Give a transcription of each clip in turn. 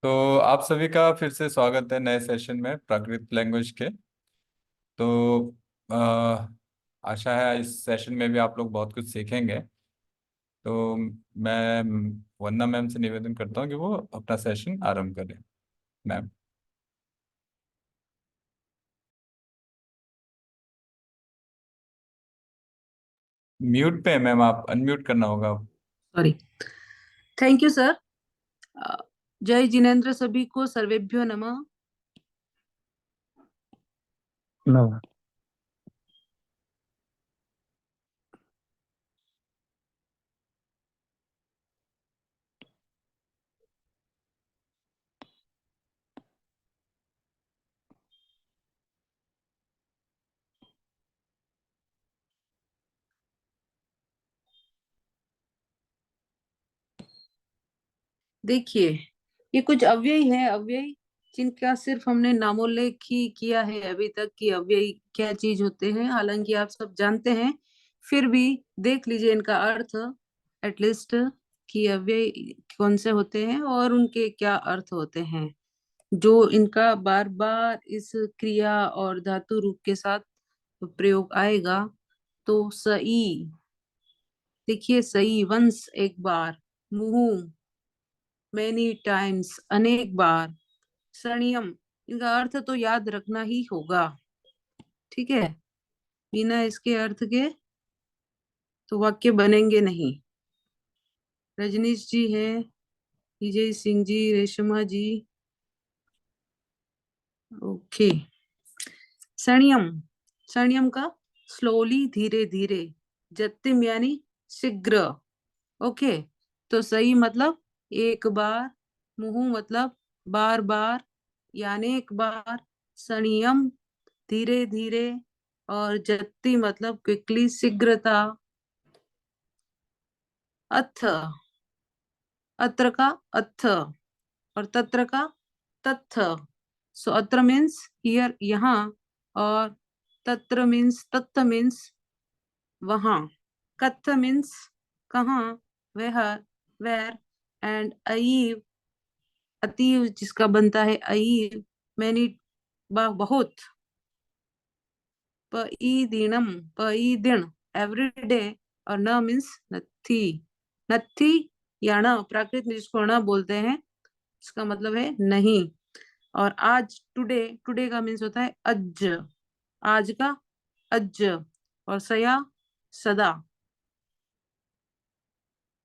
तो आप सभी का फिर से स्वागत है नए सेशन में प्राकृत लैंग्वेज के। तो आ, आशा है इस सेशन में भी आप लोग बहुत कुछ सीखेंगे। तो मैं वंदना मैम से निवेदन करता हूँ कि वो अपना सेशन आरंभ करें। मैम। म्यूट पे है मैम, आप अनम्यूट करना होगा। सॉरी। Thank you sir. जय जिनेन्द्र, सभी को सर्वेभ्यो नमः। No. देखिए, ये कुछ अव्यय है, अव्यय जिनका सिर्फ हमने नामोल्लेख ही किया है अभी तक कि अव्यय क्या चीज होते हैं। हालांकि आप सब जानते हैं, फिर भी देख लीजिए इनका अर्थ एटलीस्ट, कि अव्यय कौन से होते हैं और उनके क्या अर्थ होते हैं। जो इनका बार बार इस क्रिया और धातु रूप के साथ प्रयोग आएगा। तो सई, देखिए सई वंस, एक बार। मुंह, मेनी टाइम्स, अनेक बार। सणियम, इनका अर्थ तो याद रखना ही होगा, ठीक है। बिना इसके अर्थ के तो वाक्य बनेंगे नहीं। रजनीश जी है, विजय सिंह जी, रेशमा जी, ओके। सणियम, सणियम का स्लोली, धीरे धीरे। जतिम यानी शीघ्र, ओके। तो सही मतलब एक बार, मुहु मतलब बार बार यानी एक बार, संयम धीरे धीरे, और जत्ती मतलब क्विकली, शीघ्रता। अथ, अत्र का अथ, और तत्र का तथ। सो अत्र मीन्स हियर, यहाँ, और तत्र मीन्स, तत्थ मीन्स वहां। कथ मीन्स कहाँ, वह, वेर। एंड अईव, अतीव जिसका बनता है अईव, मैनी, बहुत। पईदिनम, पईदिन एवरी डे, और न मीन्स नथी, नथी या न, प्राकृत में जिसको न बोलते हैं, इसका मतलब है नहीं। और आज, टुडे, टुडे का मीन्स होता है अज, आज का अज। और सया, सदा,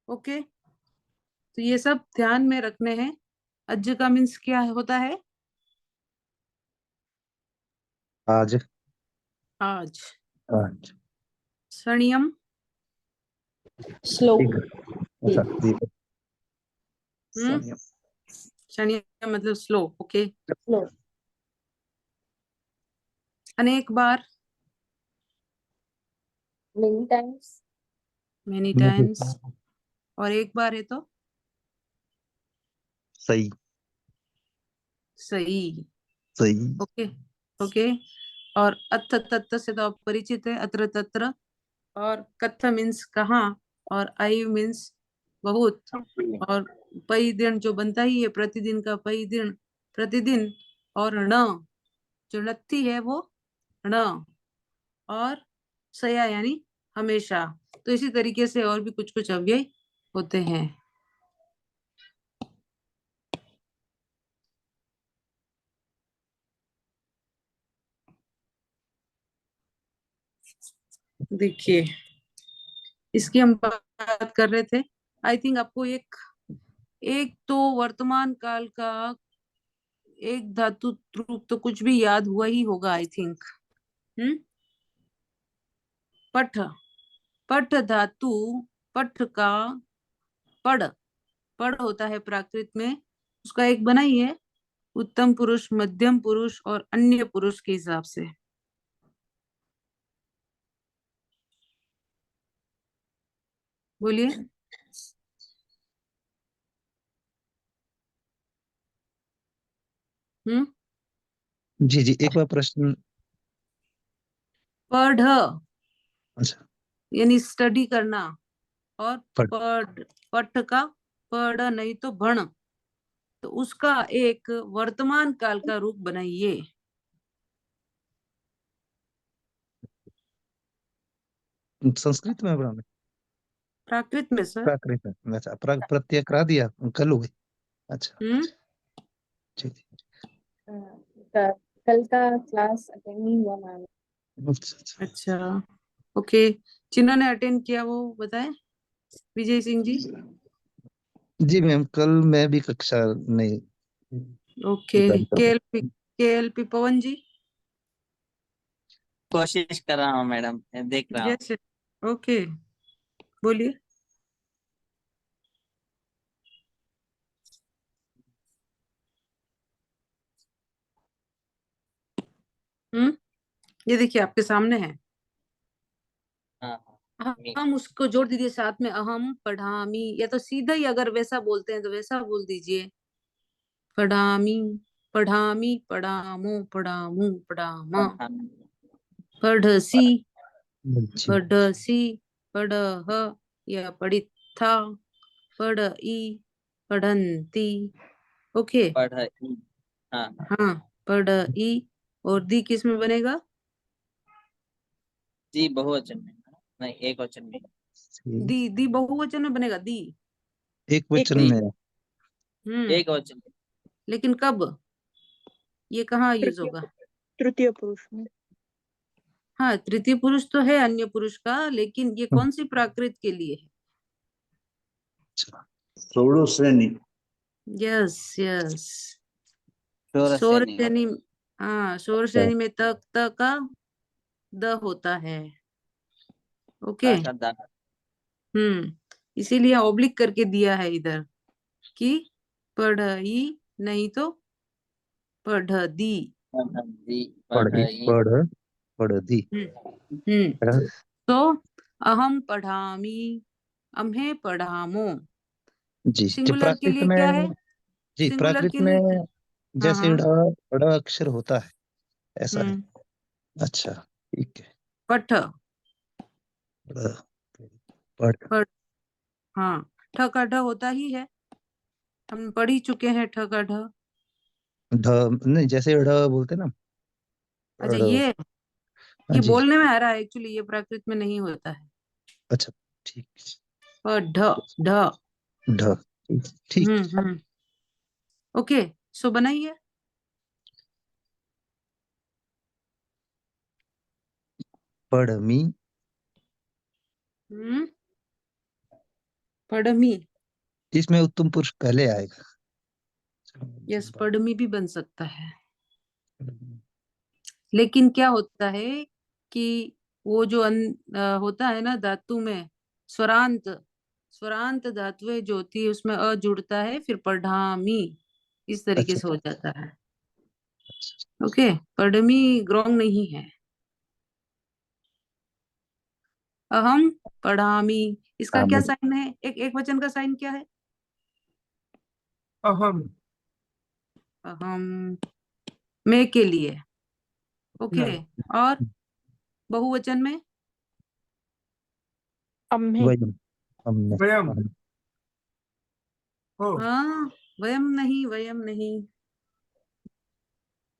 ओके। तो ये सब ध्यान में रखने हैं। अज का मीन्स क्या होता है? आज। आज। आज। संयम, स्लो। ठीक है। अच्छा जी। हम्म, संयम। संयम मतलब स्लो, ओके। स्लो। अनेक बार, Many times. Many times. और एक बार है तो सही। सही, सही। Okay, okay. और अथ, तत्त से तो आप परिचित है, अत्र तत्र। और कथ मीन्स कहाँ, और आई मीन्स बहुत। और पई दिन जो बनता ही है प्रतिदिन का, पई दिन प्रतिदिन। और न, जो नत्थी है वो न। और सया यानी हमेशा। तो इसी तरीके से और भी कुछ कुछ अव्यय होते हैं। देखिए, इसकी हम बात कर रहे थे। आई थिंक आपको एक, एक तो वर्तमान काल का एक धातु रूप तो कुछ भी याद हुआ ही होगा, आई थिंक। हम्म, पठ, पठ धातु, पठ का पढ़, पढ़ होता है प्राकृत में। उसका एक बना ही है, उत्तम पुरुष, मध्यम पुरुष और अन्य पुरुष के हिसाब से। बोलिए। हम्म, जी जी, एक बार प्रश्न। पढ़ अच्छा। यानी स्टडी करना। और पढ़। पढ़, पठ का पढ़ नहीं तो भण, तो उसका एक वर्तमान काल का रूप बनाइए। संस्कृत में बनाने? प्राकृत में सर। प्राकृत में, अच्छा, प्रत्यय करा दिया, कल हो गई। अच्छा, हम्म। ठीक कल का क्लास अटेंड नहीं हुआ मैम। है। अच्छा, अच्छा, ओके। जिन्होंने अटेंड किया वो बताएं। विजय सिंह जी। जी मैम, कल मैं भी कक्षा नहीं ओके। ज्वाइन कर केएलपी केएलपी पवन जी। कोशिश कर रहा हूँ मैडम, देख रहा हूँ। यस। ओके, बोलिए। हम्म। ये देखिए आपके सामने है। हाँ मी- हम उसको जोड़ दीजिए साथ में, अहम पढ़ामी, या तो सीधा ही अगर वैसा बोलते हैं तो वैसा बोल दीजिए। पढ़ामी, पढ़ामी, पढ़ामो, पढ़ामू, पढ़ामा। पढ़सी, जी पढ़सी, पढ़ह या पढ़िथा, पढ़ई, पढ़ंती। ओके। पढ़ हाँ हाँ, पढ़ई। और दी किस में बनेगा? जी बहुवचन में, नहीं एक वचन में। दी बहुवचन में बनेगा, दी। एक वचन दी में। हम्म। एक वचन में। लेकिन कब? ये कहाँ यूज तृतीय होगा? तृतीय पुरुष में। हाँ, तृतीय पुरुष तो है अन्य पुरुष का, लेकिन ये कौन सी प्राकृत के लिए है? अच्छा, षोडश श्रेणी। Yes yes. शोर शोर श्रेणी श्रेणी। हाँ, शोर श्रेणी में तक त का द होता है। ओके। का दा। इसीलिए ऑब्लिक करके दिया है इधर कि पढ़ई, नहीं तो पढ़ दी। दी पढ़ी, पढ़ई। पढ़ दी। हम्म। तो अहम पढ़ामी, अम्हे पढ़ामो। जी जी, सिंगुलर के प्राकृत लिए में। क्या है? जी, सिंगुलर प्राकृत के में लिए क्या? हाँ जैसे हाँ। ड़ अक्षर होता है, ऐसा है। हम्म। अच्छा, ठीक है। पठ, ड़, पढ़। पढ़। हाँ, ठ का ढ होता ही है, हम पढ़ ही चुके हैं ठ का ढ। ढ नहीं, जैसे ड़ बोलते ना, अच्छा, ड़। हाँ ये जी। बोलने में आ रहा है, एक्चुअली ये प्राकृत में नहीं होता है। अच्छा, ठीक। और ढ, ढ। ढ, ठीक। हम्म। ओके, सो बनाइए। पढ़मी। हम्म। पढ़मी। इसमें उत्तम पुरुष पहले आएगा। यस, पढ़मी भी बन सकता है। लेकिन क्या होता है कि वो जो होता है ना धातु में, स्वरांत, स्वरांत धातुएं जो होती है उसमें अ जुड़ता है, फिर पढ़ामी इस तरीके अच्छा, से हो जाता है। ओके, पढ़मी ग्रोंग नहीं है। अहम पढ़ामी, इसका क्या हाँ, साइन है? एक एक वचन का साइन क्या है? अहम। अहम, मैं के लिए। ओके। और बहुवचन में? अम्हे। वयम, हमने, वयम। हम। हो। हाँ, वयम नहीं, वयम नहीं।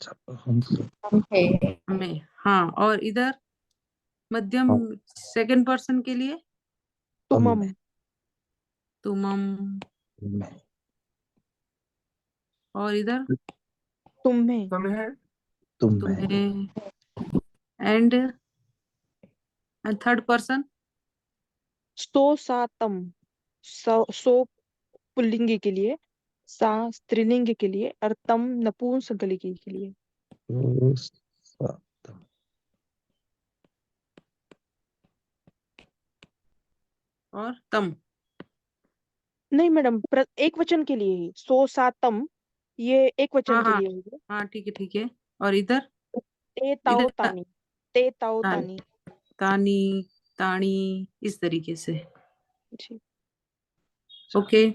अच्छा, हम। अम्हे। में, हाँ। और इधर मध्यम हम, सेकंड पर्सन के लिए तुमम। तुमम। में। और इधर तुम्हें। तुम्हें। तुम में। तुम्हें। And third person? सो सा तम। सो पुल्लिंग के लिए, सा स्त्रीलिंग के लिए, और तम नपुंसकलिंग के लिए। तो सातम। और तम। नहीं मैडम, एक वचन के लिए ही सो सा तम, ये एक वचन हाँ के हाँ लिए होगा। हाँ, ठीक है ठीक है। और इधर? ते ताओ इधर तानी। ते ताओ तानी, तानी। तानी, तानी, इस तरीके से। जी। ओके।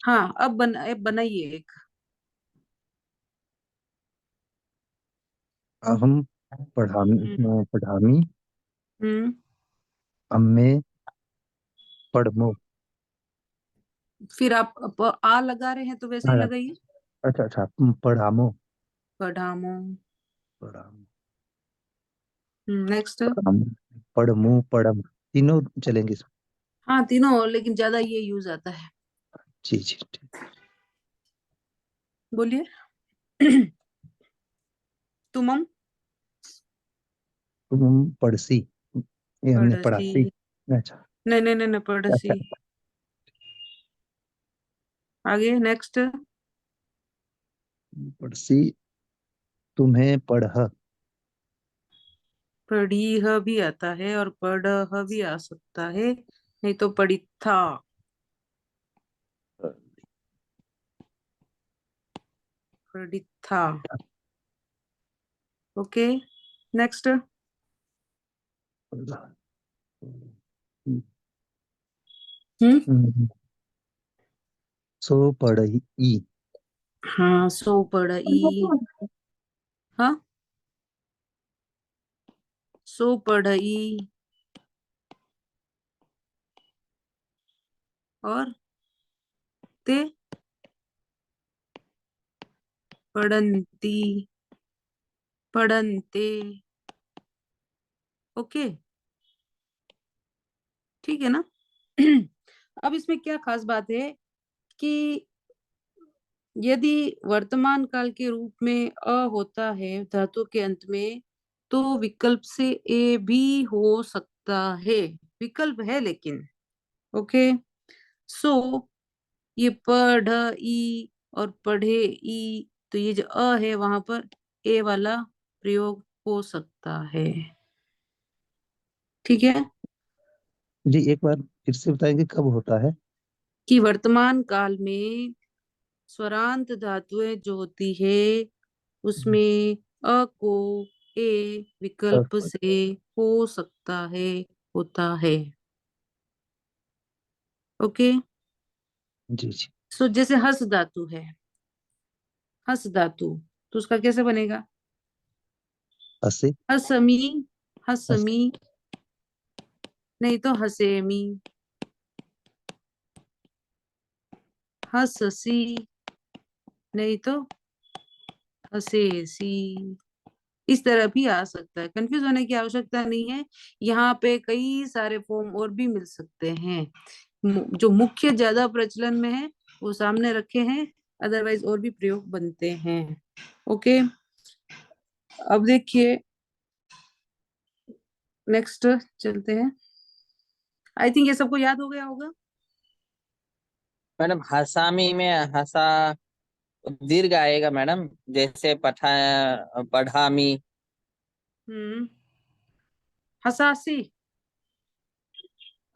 हाँ, अब बनाइए एक। अहम हम्म। पढ़ामी, हम्म। अम्मे पढ़मो। फिर आप आ लगा रहे हैं तो वैसे ही हाँ, लगाइए। अच्छा अच्छा, पढ़ामो। पढ़ामो। पढ़ामो। नेक्स्ट। पढ़ामो, पढ़मू, पढ़म, तीनों चलेंगे इसमें। हाँ तीनों, लेकिन ज्यादा ये यूज आता है। जी जी ठीक। बोलिए। तुमम। पड़सी, ये हमने पड़सी। पढ़ासी। अच्छा नहीं नहीं नहीं नहीं, पड़सी। अच्छा। आगे नेक्स्ट। पड़सी, तुम्हें पढ़। पढ़ी ह भी आता है और पढ़ ह भी आ सकता है, नहीं तो पढ़ी था। पढ़ी था। Okay next. हम्म। सो पढ़ई। हाँ सो पढ़ई। हाँ सो पढ़ई। और ते पढ़ंती। पढ़नते। ओके ठीक है ना। अब इसमें क्या खास बात है कि यदि वर्तमान काल के रूप में अ होता है धातु के अंत में, तो विकल्प से ए भी हो सकता है। विकल्प है लेकिन। ओके सो ये पढ़ ई और पढ़े ई, तो ये जो अ है वहां पर ए वाला प्रयोग हो सकता है। ठीक है। जी एक बार फिर से बताएंगे कब होता है? कि वर्तमान काल में स्वरांत धातुएं जो होती है उसमें अ को ए विकल्प से हो सकता है, होता है। ओके जी जी। सो जैसे हस धातु है, हस धातु, तो उसका कैसे बनेगा? हसे। हसमी। हस। हसमी, नहीं तो हसेमी। हससी, नहीं तो हसेसी। इस तरह भी आ सकता है, कंफ्यूज होने की आवश्यकता नहीं है। यहाँ पे कई सारे फॉर्म और भी मिल सकते हैं। जो मुख्य ज्यादा प्रचलन में है वो सामने रखे हैं, अदरवाइज और भी प्रयोग बनते हैं। ओके अब देखिए नेक्स्ट चलते हैं। आई थिंक ये सबको याद हो गया होगा। मैडम हसामी में हसा दीर्घ आएगा मैडम, जैसे पढ़ामी। हम्म। हसासी।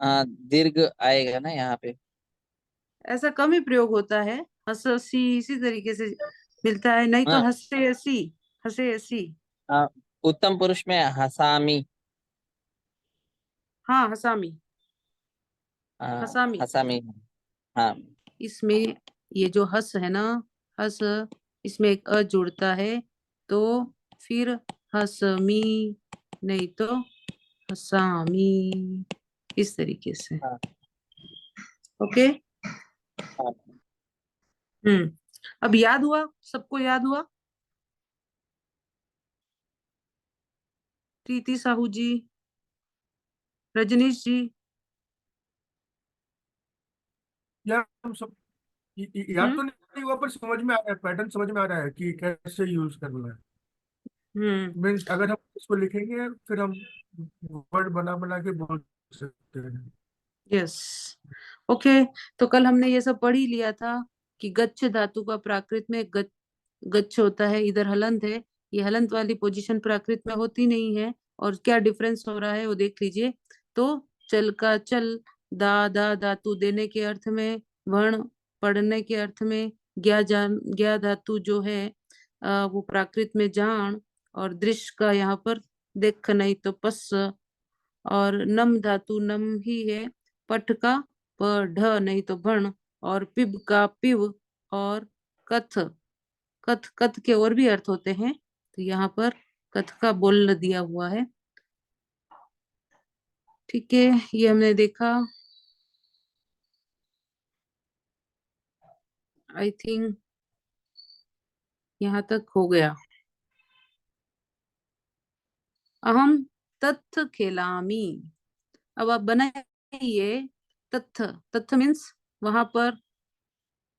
दीर्घ आएगा ना यहाँ पे। ऐसा कम ही प्रयोग होता है। हससी इसी तरीके से मिलता है, नहीं तो हाँ, हसे हसी। हसे हसी। उत्तम पुरुष में हसामी। हाँ हसामी। हसामी। हसामी। हाँ। इसमें ये जो हस है ना, हस, इसमें एक अ जुड़ता है, तो फिर हसमी, नहीं तो हसामी, इस तरीके से। हाँ। ओके। हाँ। अब याद हुआ, सबको याद हुआ? प्रीति साहू जी, रजनीश जी। यार हम सब याद हम्म। तो नहीं हुआ, पर समझ में आ रहा है, पैटर्न समझ में आ रहा है कि कैसे यूज करना है। हम्म। मीन्स अगर हम इसको लिखेंगे फिर हम वर्ड बना बना के बोल सकते हैं। यस। ओके तो कल हमने ये सब पढ़ ही लिया था कि गच्छ धातु का प्राकृत में गच्छ होता है, इधर हलंत है। ये हलंत वाली पोजीशन प्राकृत में होती नहीं है, और क्या डिफरेंस हो रहा है वो देख लीजिए। तो चल का चल, दा धातु देने के अर्थ में, वर्ण पढ़ने के अर्थ में, ज्ञा धातु जो है वो प्राकृत में जान, और दृश्य का यहाँ पर देख नहीं तो पस, और नम धातु नम ही है, पठ का पढ़ नहीं तो भण, और पिब का पिव, और कथ, कथ कथ के और भी अर्थ होते हैं, तो यहाँ पर कथ का बोल दिया हुआ है। ठीक है ये हमने देखा। आई थिंक यहाँ तक हो गया। अहम तत्थ खेलामी। अब आप बनाइए तत्थ। तत्थ मीन्स वहां पर।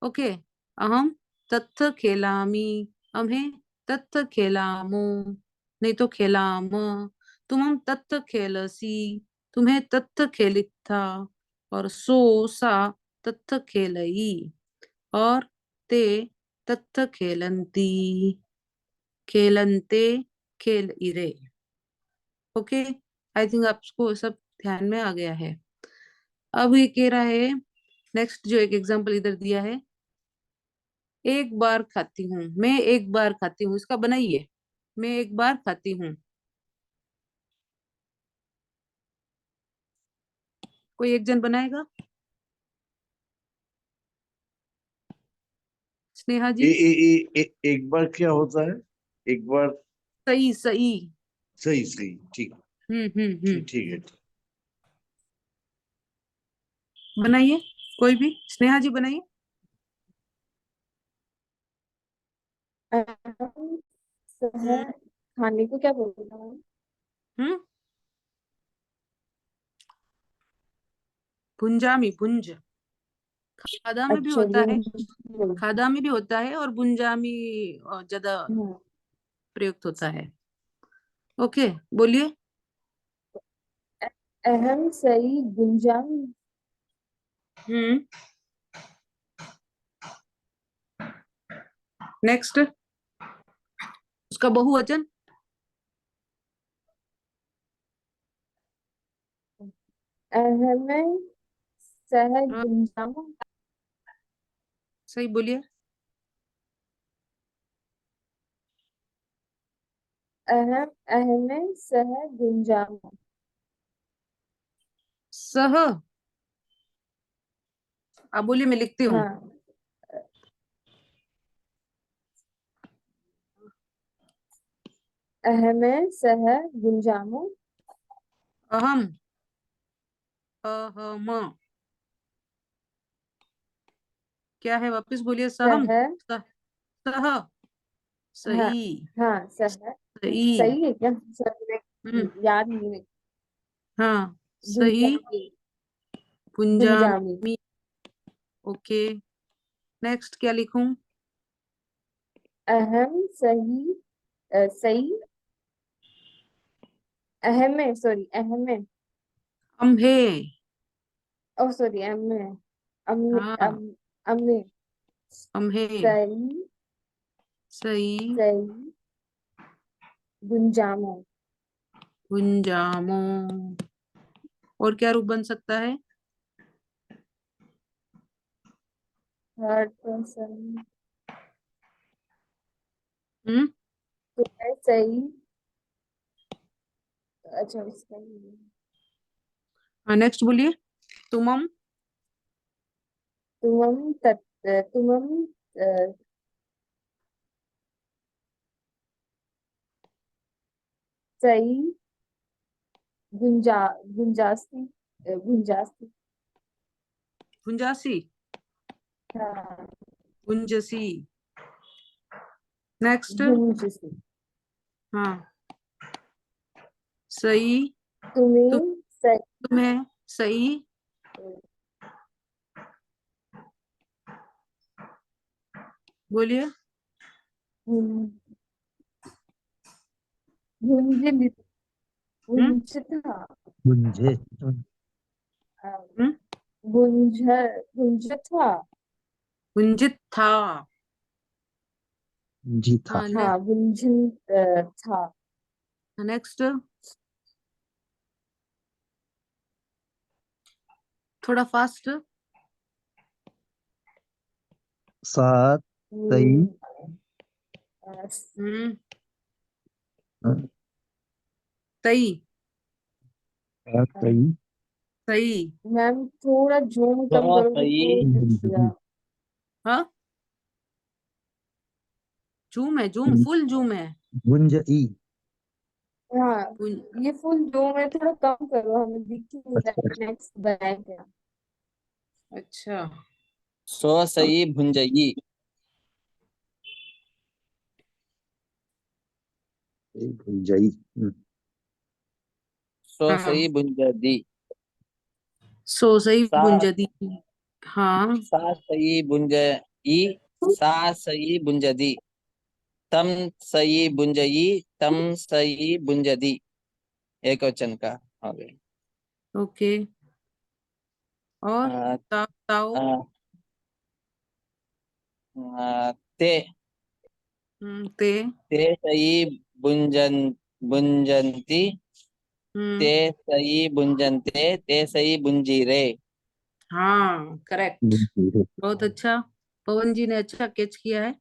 ओके। अहम तत्थ खेलामी। अम्हे तत्थ खेलामो। नहीं तो खेलाम। तुम तत्थ खेलसी। तुम्हें तत्थ खेलिथा। और सो सा तत्थ खेलई। और ते तत्थ खेलंती। खेलंते खेल इरे। ओके। आई थिंक आपको सब ध्यान में आ गया है। अब ये कह रहा है नेक्स्ट जो एक एग्जांपल इधर दिया है। एक बार खाती हूँ। मैं एक बार खाती हूँ। इसका बनाइए। मैं एक बार खाती हूँ। कोई एक जन बनाएगा? स्नेहा जी। एक बार क्या होता है? एक बार। सही सही। सही सही, ठीक। हम्म। ठीक है। बनाइए कोई भी। स्नेहा जी बनाइए। सह खाने को क्या बोलते हैं? हम्म। भुंजामी भुंज। खादा में भी अच्छा, होता है। खादा में भी होता है और भुंजामी ज्यादा हाँ। प्रयुक्त होता है। ओके बोलिए। अहम सही गुंजाम। हम्म। नेक्स्ट। उसका बहुवचन। अहम सह हाँ, गुंजाम। सही बोलिए। अहम सह गुंजाम। सह। आप बोलिए मैं लिखती हूँ। हाँ। अहम सह गुंजाम। अहम। अहम। क्या है वापस बोलिए। सहम। सह। सह। हाँ। सही। हाँ सह। सही। सही है क्या सर? हम्म। याद नहीं है। हाँ सही। गुंजामी। गुंजामी। पुंजामी। ओके। नेक्स्ट क्या लिखूं? अहम सही सही। अहम है, सॉरी अहम है। अम्भे। ओ सॉरी अहम है। अम्मे हाँ अम्मे। अम्हे। सही सही। सही गुंजामो। पुंजामो। और क्या रूप बन सकता है? Third person. हम्म। तो है सही। अच्छा उसका हाँ नेक्स्ट बोलिए। तुमम। तुमम तुमम अ, सही गुंजा गुंजासी गुंजासी। गुंजासी। हाँ। गुंजसी। नेक्स्ट। गुंजसी। हाँ सही। तुम तुम्हें सही। तुम्हें सही। बोलिए। गुंज गुंजलित हम्म। गुंजता। मुझे हम्म। गुंज गुंजथा। गुंजित था। जी था। हाँ हाँ गुंजन था। नेक्स्ट। थोड़ा फास्ट। साथ सही। हम्म, अ, हम्म। तई। साथ सही। सही। मैम थोड़ा जूम कम तो करोगे सही तो दिखेगा। हाँ जूम है। जूम फुल जूम है। गुंज ई। हाँ गुं- ये फुल जूम है, थोड़ा कम करो, हमें दिख नहीं अच्छा रहा। अच्छा। नेक्स्ट बैंक है। अच्छा सो सई भुंजई। भुंजई। सो हाँ, सई भुंजदी। सो सही सा बुंजदी। हाँ, सा सई भुंजई। सा सई भुंजदी। तम सई भुंजई। तम सई भुंजदी। एक वचन का हो गया। ओके। और अ, ताओ। अ, ते ते। ते सई भुंजन भुंजंती। ते हम्म। सई भुंजनते। ते सई भुंजीरे। हाँ, करेक्ट। भुंजीरे। बहुत अच्छा। पवन जी ने अच्छा कैच किया है।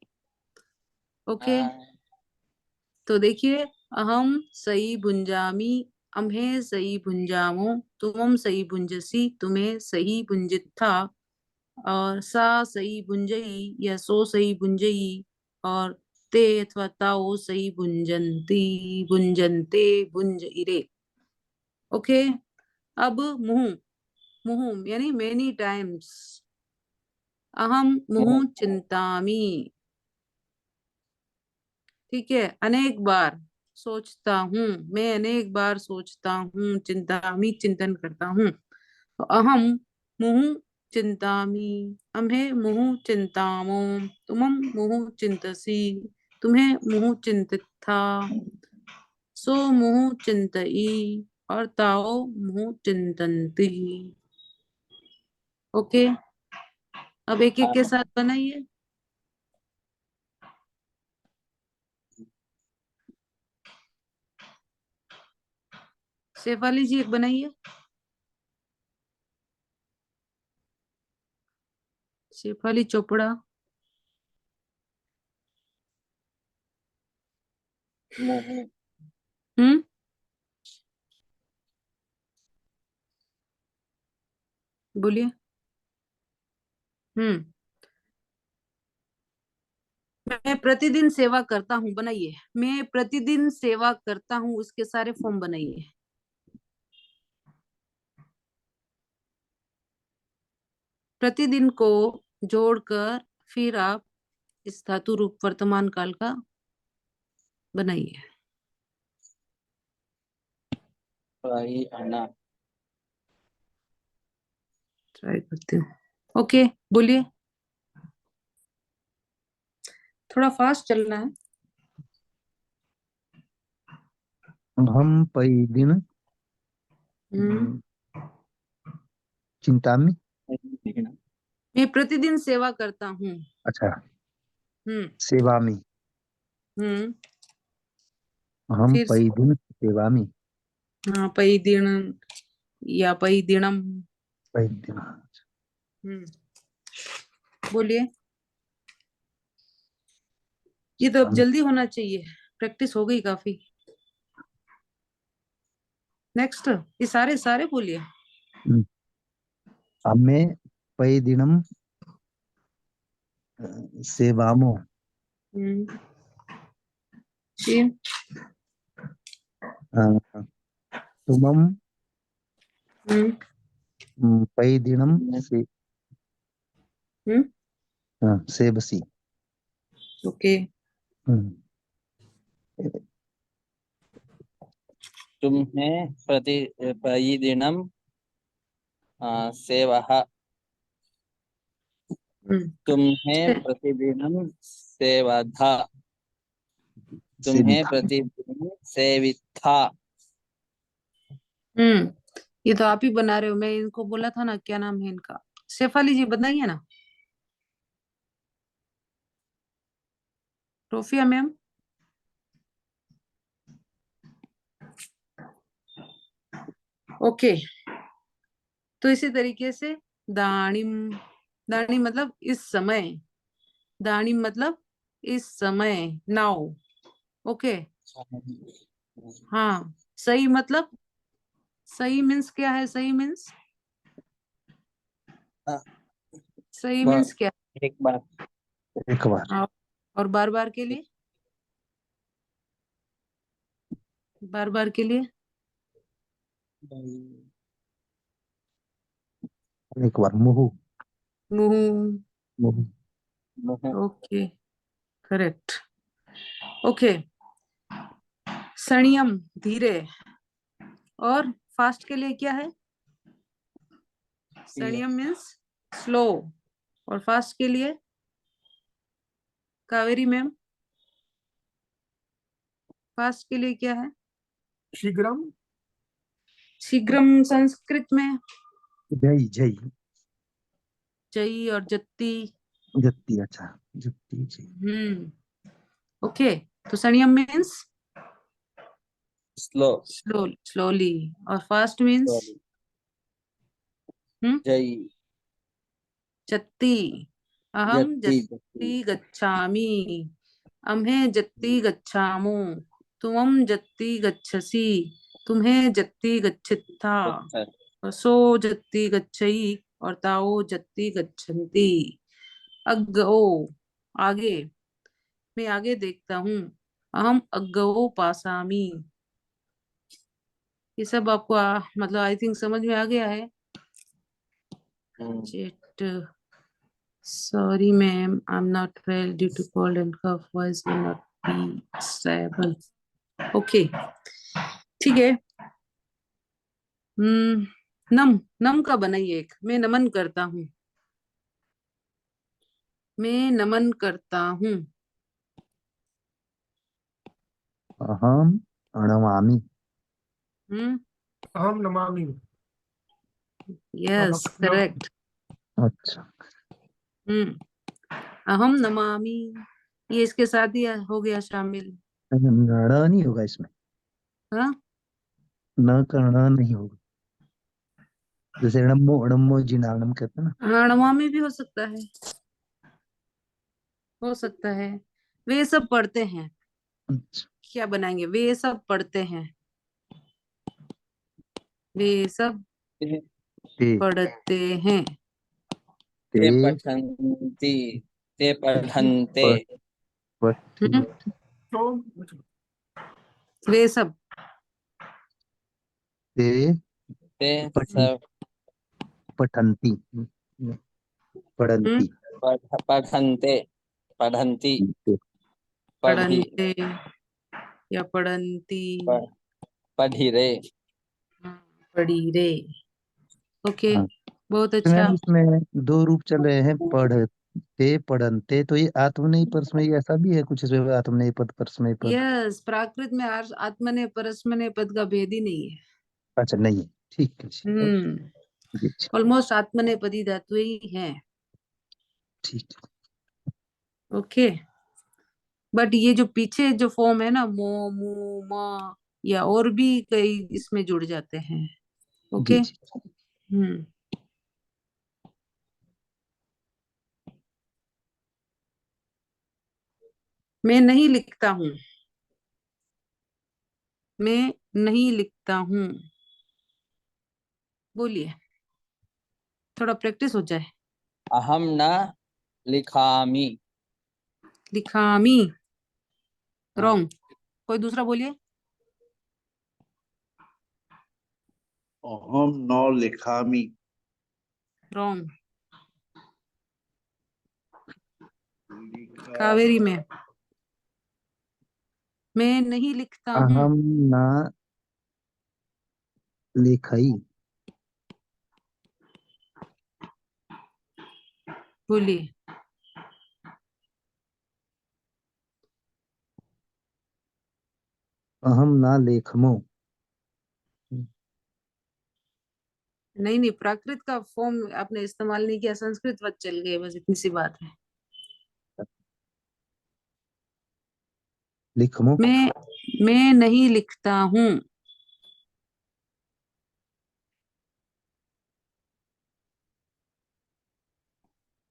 ओके। हाँ, तो देखिए, अहम सही भुंजामी, अम्हे सही भुंजामो, तुमम सही भुंजसी, तुम्हें सही भुंजित्था, और सा सही भुंजई या सो सही भुंजई, और ते अथवा ताओ सही भुंजंती, भुंजनते, भुंज इरे। ओके। अब मुहु, मुहु यानी मेनी टाइम्स। अहम मुहु मुंह। चिंतामी। ठीक है, अनेक बार सोचता हूँ, मैं अनेक बार सोचता हूँ, चिंतामी चिंतन करता हूँ। तो अहम मुहु चिंतामी, अम्हे मुहु चिंतामो, तुमम मुहु चिंतसी, तुम्हें मुहु चिंतित था, सो मुहु चिंतई, और ताओ मुहु चिंतन्ति। ओके। अब एक एक के हाँ, साथ बनाइए। शेफाली जी एक बनाइए। शेफाली चोपड़ा। मुंह। हम्म। बोलिए। हम्म। मैं प्रतिदिन सेवा करता हूँ, बनाइए। मैं प्रतिदिन सेवा करता हूँ, उसके सारे फॉर्म बनाइए। प्रतिदिन को जोड़कर फिर आप इस धातु रूप वर्तमान काल का बनाइए। भाई आना। ट्राई करती हूँ। ओके, बोलिए। थोड़ा फास्ट चलना है। हम पई दिन हम्म। चिंतामी। मैं प्रतिदिन सेवा करता हूँ। अच्छा। हम्म। सेवामी। हम्म। हम फिर से। पई दिन सेवामी। हाँ, पई दिन या पई दिनम। पई दिन। हम्म। बोलिए। ये तो अब जल्दी होना चाहिए, प्रैक्टिस हो गई काफी। नेक्स्ट, ये सारे सारे बोलिए। अम्मे पई दिनम सेवामो। हम्म। फिर। अ, तुमम हम्म। पई दिनम से हम्म। सेवसी। ओके। हम्म, तुम्हें प्रतिदिनं सेवः। तुम्हें से- प्रतिदिनं सेवधा। तुम्हें सेविका। प्रतिदिनं सेविथा। हम्म। ये तो आप ही बना रहे हो, मैं इनको बोला था ना, क्या नाम है इनका। शेफाली जी बताइए ना। रोफिया मैम। ओके। तो इसी तरीके से दानिम, दानिम मतलब इस समय, दानिम मतलब इस समय, नाउ। ओके। हाँ, सही मतलब, सही मीन्स क्या है, सही मीन्स, सही ब- मीन्स क्या। एक बार। एक बार। हाँ, और बार बार के लिए, बार बार के लिए। एक बार मुहु। मुहु। मुहु। मुहु। Okay, correct. ओके, संयम धीरे, और फास्ट के लिए क्या है? संयम मीन्स स्लो, और फास्ट के लिए? कावेरी मैम, फास्ट के लिए क्या है? शीघ्रम। शीघ्रम संस्कृत में जय जय जई और जत्ती। जत्ती। अच्छा, जत्ती जय। ओके, तो संयम मीन्स स्लो। स्लोली, और फास्ट मीन्स जय जत्ती। अहम जत्ती जत्ती गच्छामि, अम्हे जत्ती गच्छामो, तुम जत्ती गच्छसि, तुम्हें जत्ती गच्छित्था, जत्ती। और सो जत्ती गच्छई, और ताओ जत्ती गच्छन्ति। अग्गओ, आगे, मैं आगे देखता हूँ। अहम अग्गओ पासामि। ये सब आपको मतलब आई थिंक समझ में आ गया है। Chat, sorry ma'am, I am not well due to cold and cough, voice will not be stable. Okay, ठीक है। नम, नम का बनाइए एक। मैं नमन करता हूँ, मैं नमन करता हूँ। अहम प्रणमामि। हम्म, अहम नमामि। Yes, correct. अच्छा, अहम नमामि, ये इसके साथ ही हो गया शामिल। न नहीं होगा इसमें, हाँ, न का न नहीं होगा। जैसे अणम्मो अणम्मो जिनालम कहते हैं ना। हाँ, नमामि भी हो सकता है, हो सकता है। वे सब पढ़ते हैं, अच्छा, क्या बनाएंगे? वे सब पढ़ते हैं, वे सब ते पढ़ते हैं। ते ते पठन्ति। ते पठन्ते। पठ पठ हम्म, तो वे सब, ते ते पठन सब पठन्ति हम्म, पढ़न्ति। पठन्ते। पठन्ति। ते पढ़ी। पढ़न्ते या पढ़न्ती। पढ़िरे। हाँ, पढ़ी रे। ओके, हाँ, बहुत तो अच्छा। मैम इसमें दो रूप चल रहे हैं, पढ़ते पढ़न्ते। तो ये आत्मनेय परस्मैय ऐसा भी है कुछ इसमें, आत्मनेय पद परस्मैय पद? यस, प्राकृत में आत्मनेय परस्मैय पद का भेद ही नहीं है। अच्छा, नहीं है, ठीक है जी, जी, अच्छा, ऑलमोस्ट आत्मनेय पदी धातु ही है। ठीक है। ओके, बट ये जो पीछे जो फॉर्म है ना, मो, मु, म, या और भी कई इसमें जुड़ जाते हैं। ओके। जी जी। हम्म, मैं नहीं लिखता हूँ, मैं नहीं लिखता हूँ। बोलिए, थोड़ा प्रैक्टिस हो जाए। अहम न लिखामि। लिखामी, हाँ। रॉन्ग। कोई दूसरा बोलिए। अहम न लिखामि। रॉन्ग। लिखा कावेरी में, मैं नहीं लिखता हूँ। अहम न लिखई। बोलिए। अहम न लेखमो। नहीं नहीं, प्राकृत का फॉर्म आपने इस्तेमाल नहीं किया, संस्कृत वत चल गए, बस इतनी सी बात है। लिखमो। मैं नहीं लिखता हूँ।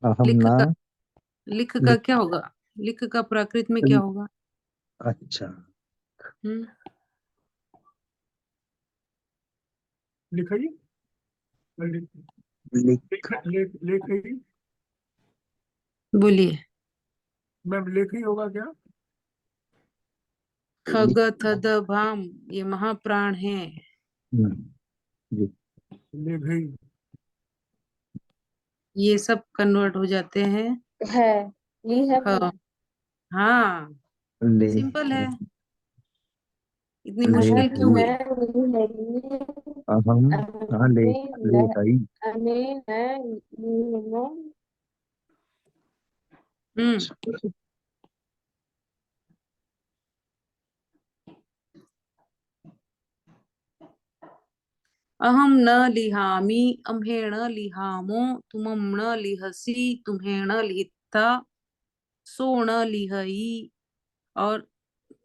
अहम लिख न का, लिख का लिख। क्या होगा? लिख का प्राकृत में क्या होगा? अच्छा, हम्म, लिखई। लिख। लेखई। बोलिए। मैम लेखई होगा क्या? खग लिख। थद भाम, ये महाप्राण है। जी। लेखई। ये सब कन्वर्ट हो जाते हैं। है, ली है वो। हाँ हाँ, ले सिंपल है, इतनी ले मुश्किल मैं क्यों है? मैं ली है, अहम, हाँ ले अमे ले न भाई। अमे न ली न। हम्म। अहम न लिहामि, अम्हेण लिहामो, तुमं न लिहसि, तुम्हेण लिहिता, सो न लिहई, और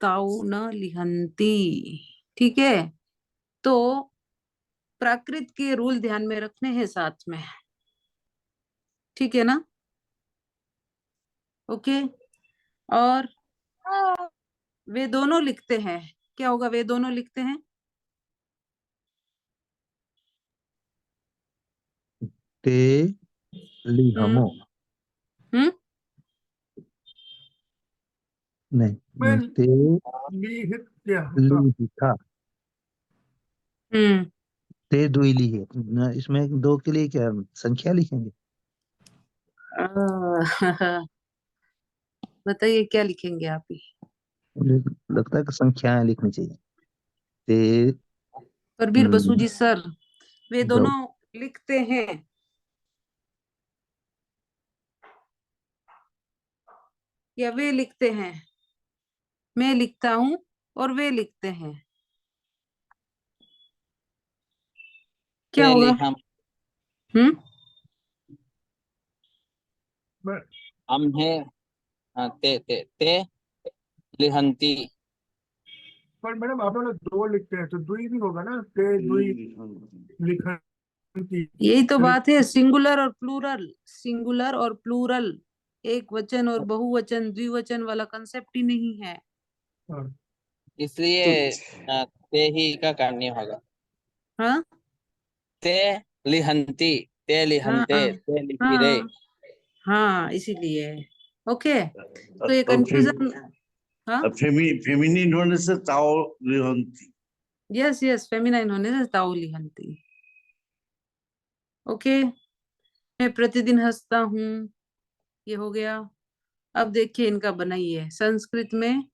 ताऊ न लिहंती। ठीक है, तो प्राकृत के रूल ध्यान में रखने हैं साथ में। ठीक है ना? ओके। और वे दोनों लिखते हैं, क्या होगा? वे दोनों लिखते हैं। ते ली हम्म। हमो, हम्म। मैं नहीं ते लिहित्या ली था, हम्म। ते दुई ली है इसमें दो के लिए क्या संख्या लिखेंगे? बताइए क्या लिखेंगे आप ही? मुझे लगता है कि संख्याएं लिखनी चाहिए। ते परबीर बसु जी सर, वे दो दोनों लिखते हैं या वे लिखते हैं? मैं लिखता हूं और वे लिखते हैं, क्या ते होगा? लिहम, हम्म। मैं हम है, हाँ, ते लिहंती। पर मैडम आप लोग दो लिखते हैं तो दुई भी होगा ना, ते दुई लिखंती। यही तो बात है, सिंगुलर और प्लूरल, सिंगुलर और प्लूरल, एक वचन और बहुवचन द्विवचन वाला कंसेप्ट ही नहीं है। हाँ, इसलिए ते ही का करनी होगा। हाँ ते लिहंती, ते हाँ लिहंते, हाँ ते लिहिरे। हाँ हाँ, इसीलिए। ओके, तो ये और कंफ्यूजन। हाँ, फेमिनिन होने से ताओ लिहंती। यस यस, फेमिनाइन होने से ताउली हंती। ओके, मैं प्रतिदिन हंसता हूँ, ये हो गया। अब देखिए इनका बनाइए संस्कृत में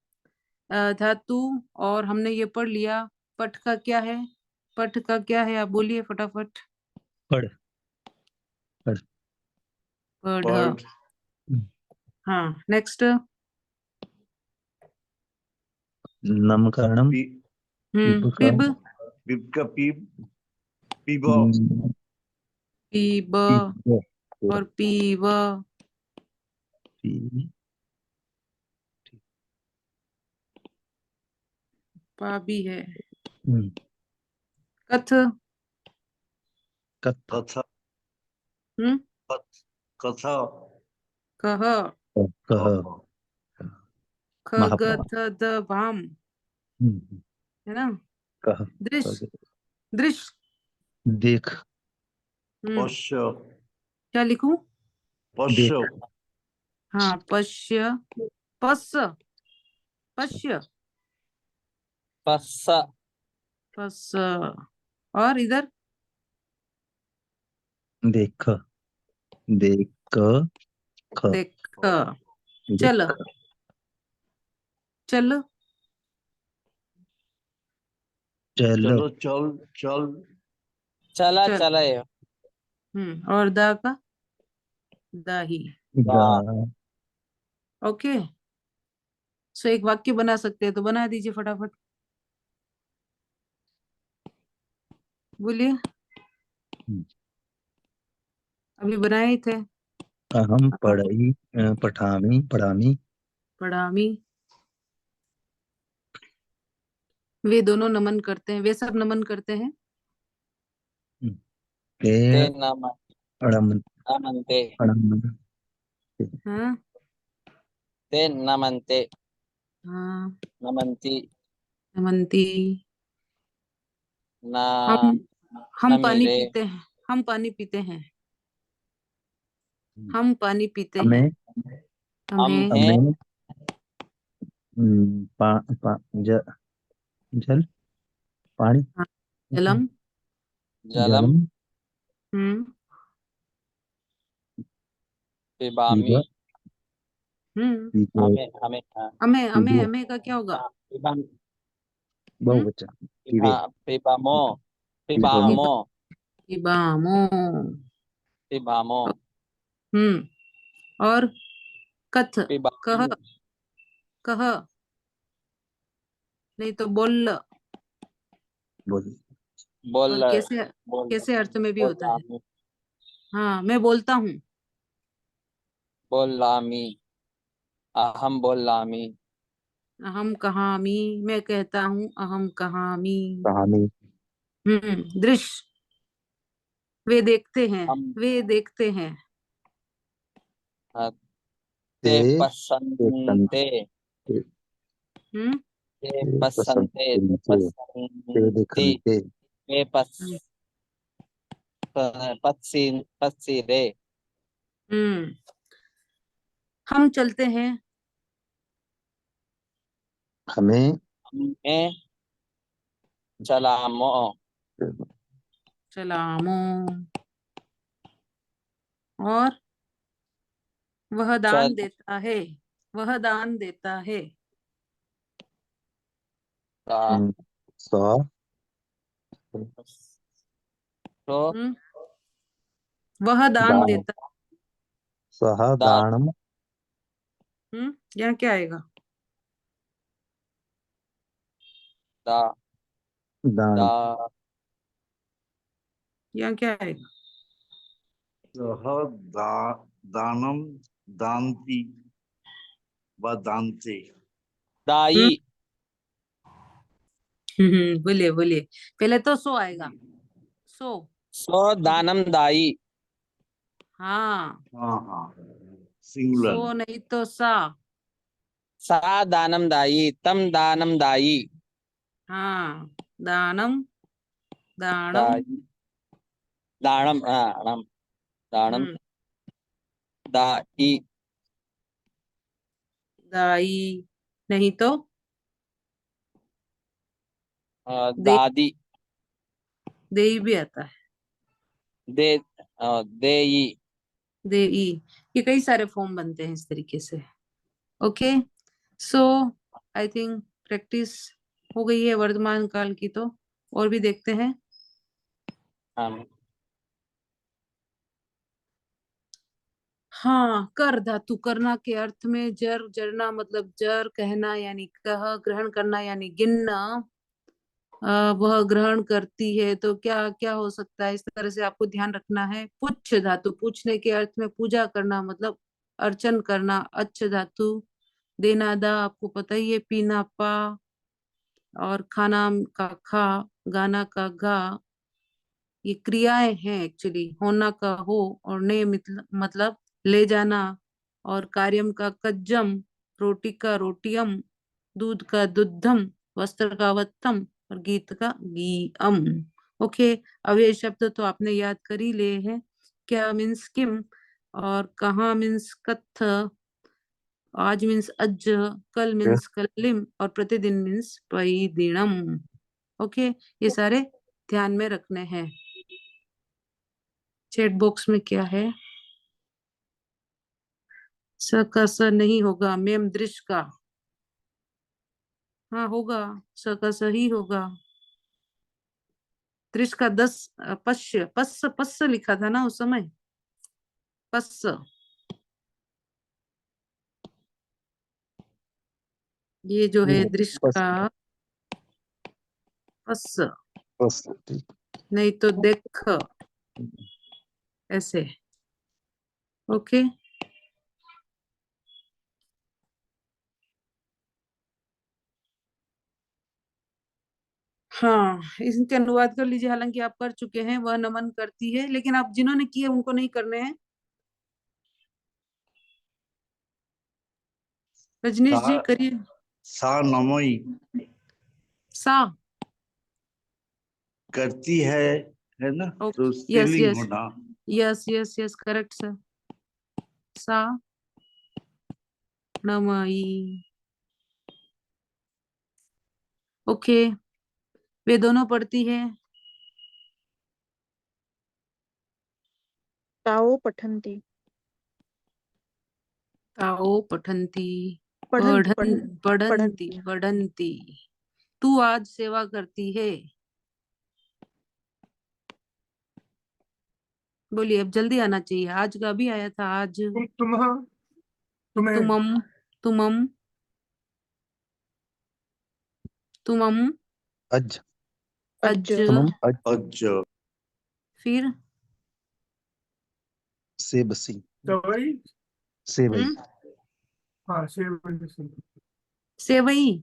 धातु, और हमने ये पढ़ लिया। पठ का क्या है? पठ का क्या है, आप बोलिए फटाफट। पढ़ पढ़। पढ़। पर्ड, हाँ, नेक्स्ट। नामकरणम, पिब का पिब। पिप का पीप, पीबो, पी- पीब पिब, और पीव। पी- पा भी है। हम्म, कथ। कथ कथा, हम्म। कथा, कह। कह, ख ग महाप्राण, थ द भाम, है ना? कह, दृश्य। दृश्य। देख, पश्य, क्या लिखूं? पश्य, देख, हाँ, पश्य। पश्य। पश्य। पस्सा, पश्य। और इधर देख, देख, ख, देख। चल। देख, चल। चल, चलो चल, चल, चला चल। चलाए, और दा का? दाही। दा, ओके, सो एक वाक्य बना सकते हैं तो बना दीजिए फटाफट, बोलिए। अभी बनाए ही थे। अहम पढ़ई, पठामी, पढ़ामी, पढ़ामी। वे दोनों नमन करते हैं, वे सब नमन करते हैं। ते ते नम अड़म, नमन्ते, अड़म, हाँ ते नमन्ते, हाँ, नमन्ति, नमनती। ना हम पानी नमीरे, पीते हैं, हम पानी पीते हैं, हम पानी पीते हैं। हमें, हम हमें। हैं, हमें, पा, पा, जल, पानी, हाँ, जलम। जलम, जलम, हम्म। पिबामी। हम्म। हमें हमें हाँ, अमे अमे पीबो अमे का क्या होगा? हाँ, पिबामी। बहुवचन पीबे पिबामो। पीबमो पिबामो। पिबामो। पिबामो। और कथ, कह, पिबामी। कह, नहीं तो बोल। बोल बोल और कैसे बोल कैसे अर्थ में भी होता है? बोलामी। हाँ, मैं बोलता हूँ। बोलामी। अहम बोलामी। अहम कहामी, मैं कहता हूँ अहम कहामी। कहानी दृश्य, वे देखते हैं, हम वे देखते हैं। ते ते ते पसंते। ते हम्म ते पसंद पसंते। ते ते पसंती। दिखनते ते हम्म पसीरे। हम्म। हम चलते हैं। हमें हमें चलामो। सलामो। और वह दान चल देता है, वह दान देता है। ता। सौ तो हम्म वह दान दान देता। सह दा दानम यहाँ क्या आएगा? दा दानम दा यहाँ क्या आएगा? सह दानम दान्ति व दान्ते। दाई। हम्म बोलिए बोलिए। पहले तो सो आएगा। सो। सो दानम दाई। हाँ, हाँ हाँ, सिंगुलर। सो नहीं तो सा। सा दानम दाई। तम दानम दाई। हाँ, दानम, दानम। दाई। दानम दानम दानम हम्म दाई। दाई, नहीं तो दे, दादी। दे भी आता है। दे देई। दे ई। ये कई सारे फॉर्म बनते हैं इस तरीके से। Okay, so I think practice हो गई है वर्तमान काल की, तो और भी देखते हैं। हम हाँ, कर धातु, करना के अर्थ में जर, जरना मतलब जर, कहना यानी कह, ग्रहण करना यानी गिनना। वह ग्रहण करती है, तो क्या क्या हो सकता है, इस तरह से आपको ध्यान रखना है। पुच्छ धातु, पूछने के अर्थ में पूजा करना मतलब अर्चन करना। अच्छ धातु, देना दा, आपको पता ही है, पीना पा, और खाना का खा, गाना का गा। ये क्रियाएं हैं एक्चुअली। होना का हो, और ने मतलब ले जाना, और कार्यम का कज्जम, रोटी का रोटियम, दूध का दुद्धम, वस्त्र का वत्तम, और गीत का गीअम। ओके, अब ये शब्द तो आपने याद कर ही लिए हैं। क्या मीन्स किम, और कहाँ मीन्स कथ, आज मीन्स अज, कल मीन्स कलिम, और प्रतिदिन मीन्स प्रतिदिनम। ओके, ये सारे ध्यान में रखने हैं। चैट बॉक्स में क्या है? स का स नहीं होगा, मेम दृश्य का। हाँ होगा, स का स ही होगा। दृश्य का 10, पश्य, पस्स पस्स लिखा था ना उस समय, पस्स। ये जो है दृश्य बस का पस्स, बस ठीक नहीं तो देख, ऐसे। ओके, हाँ, इसके अनुवाद कर लीजिए। हालांकि आप कर चुके हैं, वह नमन करती है, लेकिन आप जिन्होंने किए उनको नहीं करने हैं। रजनीश जी सा करिए। सा नमोई सा। करती है ना, तो ओके, यस स्त्रीलिंग यस होना। Yes yes yes, correct sir. सा नमयी। ओके, वे दोनों पढ़ती है। ताओ पठन्ति। आओ पठन्ति, पढ़न पढ़न्ति, पढ़न्ति। पढ़न्ति। तू आज सेवा करती है। बोलिए, अब जल्दी आना चाहिए। आज का भी आया था। आज तुम्हां, तुम्हें, तुमम, तुमम, तुमम, अज अज, तुमम अज अज, फिर सेबसी दवाई, सेवई हाँ सेवसी, सेवई,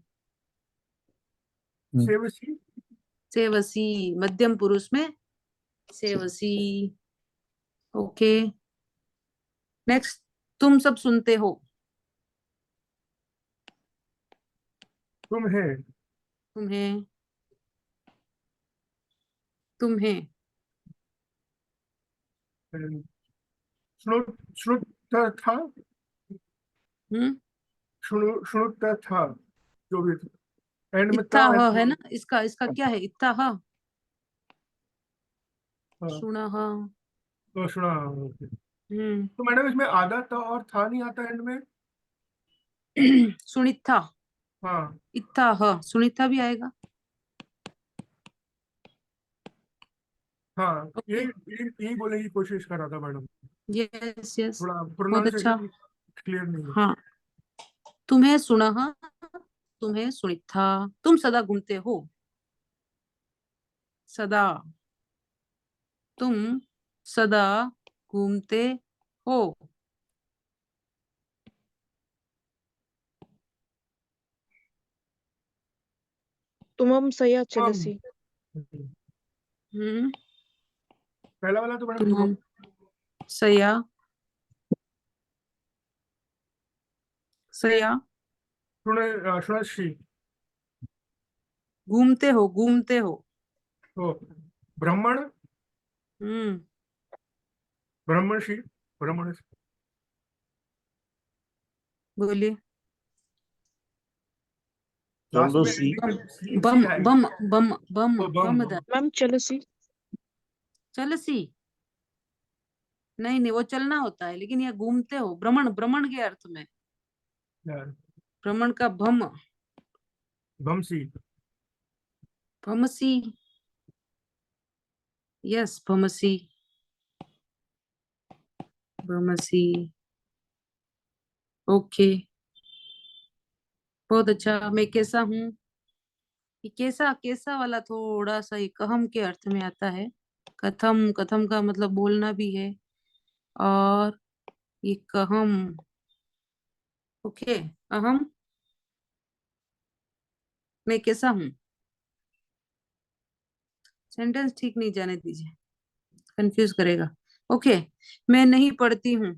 सेवसी, सेवसी, मध्यम पुरुष में सेवसी। Okay, next. तुम सब सुनते हो। तुम्हें, तुम्हें, तुम्हें, श्रुत, श्रुत था, हम्म, श्रुत था, जो भी एंड में इत्था है है तो, ना। इसका इसका क्या है? इत्था हाँ, सुना। तो सुना। तो मैडम इसमें आधा था और था नहीं आता एंड में। सुनिथा, हाँ इत्था सुनिथा भी आएगा। हाँ, यही बोलने की कोशिश कर रहा था मैडम, यस यस, थोड़ा बहुत अच्छा। प्रोनाउंसिएशन क्लियर नहीं है। हाँ, तुम्हें सुना, तुम्हें सुनिथा। तुम सदा घूमते हो। सदा, तुम सदा घूमते हो। तुमम सया हम, चलसी। हम्म, पहला वाला तो मैडम तुम तुम, सया, सया, सुनशी, घूमते हो, घूमते हो। तो ब्राह्मण, हम्म, ब्राह्मणशी, ब्राह्मण, बोलिए। लास्ट में चलसी, ending में बम, सी है। बम, बम, बम, ओ, बम, बम बम। मैम चलसी। चलसी। नहीं नहीं, वो चलना होता है, लेकिन ये घूमते हो। भ्रमण, भ्रमण के अर्थ में। यार, भ्रमण का भम, बमसी, भमसी। यस, भमसी, भमसी। ओके, बहुत अच्छा। मैं कैसा हूँ? ये कैसा, कैसा वाला थोड़ा सा एक अहम के अर्थ में आता है। कथम, कथम का मतलब बोलना भी है। और ये कहम। ओके, अहम, मैं कैसा हूँ। सेंटेंस ठीक नहीं जाने दीजिए, कंफ्यूज करेगा। ओके, मैं नहीं पढ़ती हूँ।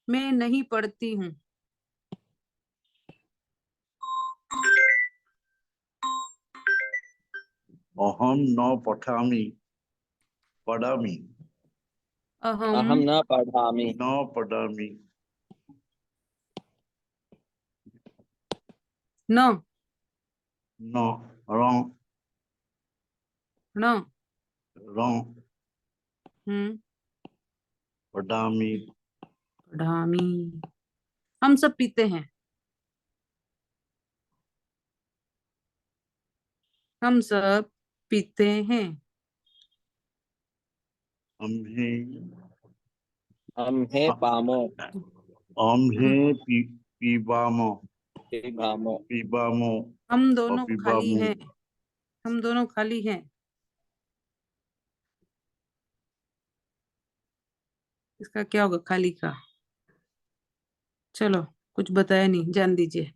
मैं नहीं पढ़ती हूँ। अहम न पठामि, पढ़ामि, अहम अहम न पढ़ामि, न पढ़ामि, न, न रं, न, रं, हम्म, पढ़ामि, पढ़ामी। हम सब पीते हैं। हम सब पीते हैं। अम्हे, अम्हे पामो, अम्हे पिबामो, पिबामो, पिबामो, हम दोनों खाली पिबामो, हैं। हम दोनों खाली हैं। इसका क्या होगा खाली का? चलो, कुछ बताया नहीं, जान दीजिए।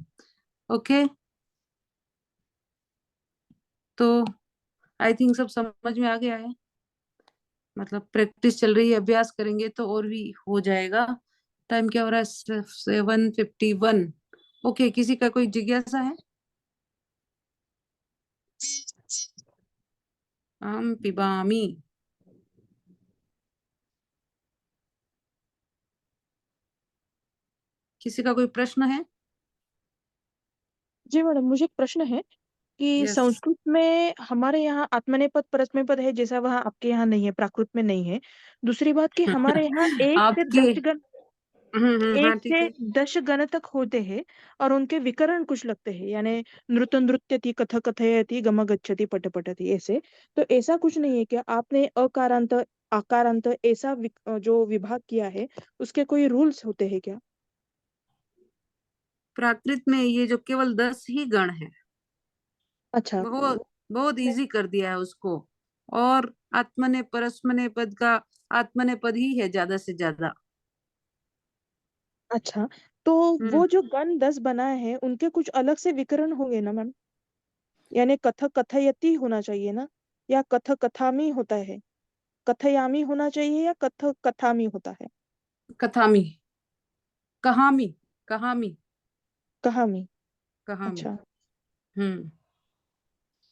ओके, तो आई थिंक सब समझ में आ गया है। मतलब प्रैक्टिस चल रही है, अभ्यास करेंगे तो और भी हो जाएगा। टाइम क्या हो रहा है? 7:51। ओके, किसी का कोई जिज्ञासा है? हम पिबामी। किसी का कोई प्रश्न है? जी मैडम, मुझे एक प्रश्न है कि यस। संस्कृत में हमारे यहाँ आत्मनेपद परस्मैपद है, जैसा वहाँ आपके यहाँ नहीं है, प्राकृत में नहीं है। दूसरी बात कि हमारे यहाँ एक से आपके 10 गण। हाँ 1 ठीक से है। 10 गण तक होते हैं और उनके विकरण कुछ लगते हैं, यानी नृत्य नृत्यति, कथ कथयति, गम गच्छति, पट पटति, ऐसे। तो ऐसा कुछ नहीं है क्या? आपने अकारांत आकारांत ऐसा जो विभाग किया है, उसके कोई रूल्स होते हैं क्या? प्राकृत में ये जो केवल 10 ही गण है, अच्छा। बहुत बहुत इजी कर दिया है उसको। और आत्मने परस्मने पद का आत्मने पद ही है ज्यादा से ज्यादा। अच्छा, तो हम्म वो जो गण 10 बनाए हैं, उनके कुछ अलग से विकरण होंगे ना मैम? यानी कथ कथयति होना चाहिए ना, या कथ कथामी होता है? कथयामी होना चाहिए या कथ कथामी होता है? कथामी, कहामी, कहामी, कहामी। कहामी। अच्छा। हम्म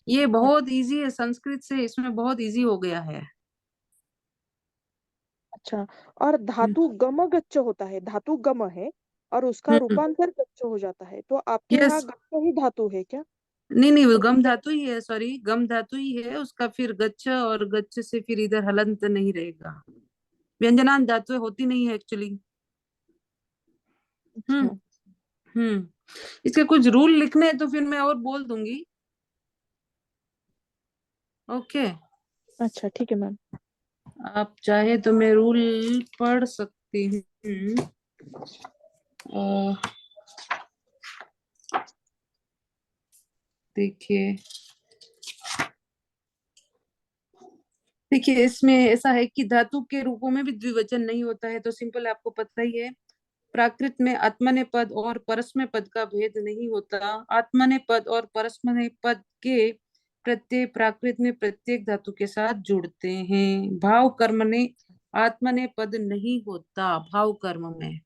ये बहुत इजी है, संस्कृत से इसमें बहुत इजी हो गया है। अच्छा, और हम्म धातु गम गच्च होता है, धातु गम है और उसका रूपांतर गच्च हो जाता है, तो आपके यहाँ यस, गच्च ही धातु है क्या? नहीं नहीं, वो गम धातु ही है, सॉरी, गम धातु ही है उसका। फिर गच्छ, और गच्छ से फिर इधर हलंत नहीं रहेगा। व्यंजनांत धातु होती नहीं है एक्चुअली। हम्म अच्छा। हम्म इसके कुछ रूल लिखने हैं तो फिर मैं और बोल दूंगी। ओके, अच्छा ठीक है मैम। आप चाहे तो मैं रूल पढ़ सकती हूँ। अ, देखिए देखिए, इसमें ऐसा है कि धातु के रूपों में भी द्विवचन नहीं होता है, तो सिंपल आपको पता ही है। प्राकृत में आत्मनेय पद और परस्मय पद का भेद नहीं होता। आत्मनेय पद और परस्मय पद के प्रत्यय प्राकृत में प्रत्येक धातु के साथ जुड़ते हैं। भाव कर्म ने आत्मनेय पद नहीं होता, भाव कर्म में।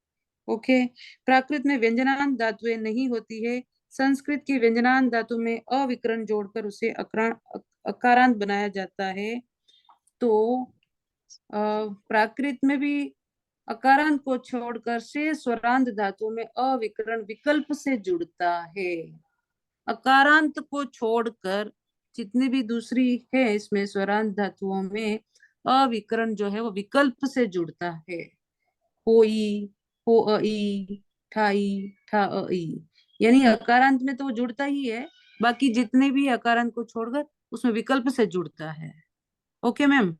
ओके, प्राकृत में व्यंजनांत धातुएं नहीं होती है। संस्कृत की व्यंजनांत धातु में अविकरण जोड़कर उसे अकारांत बनाया जाता है। तो प्राकृत में भी अकारांत को छोड़कर शेष स्वरांत धातुओं में अविकरण विकल्प से जुड़ता है। अकारांत को छोड़कर जितनी भी दूसरी है इसमें स्वरांत धातुओं में अविकरण जो है वो विकल्प से जुड़ता है। होई, हो अई, ठाई, ठा अई, यानी अकारांत में तो वो जुड़ता ही है। बाकी जितने भी अकारांत को छोड़कर उसमें विकल्प से जुड़ता है। Okay ma'am.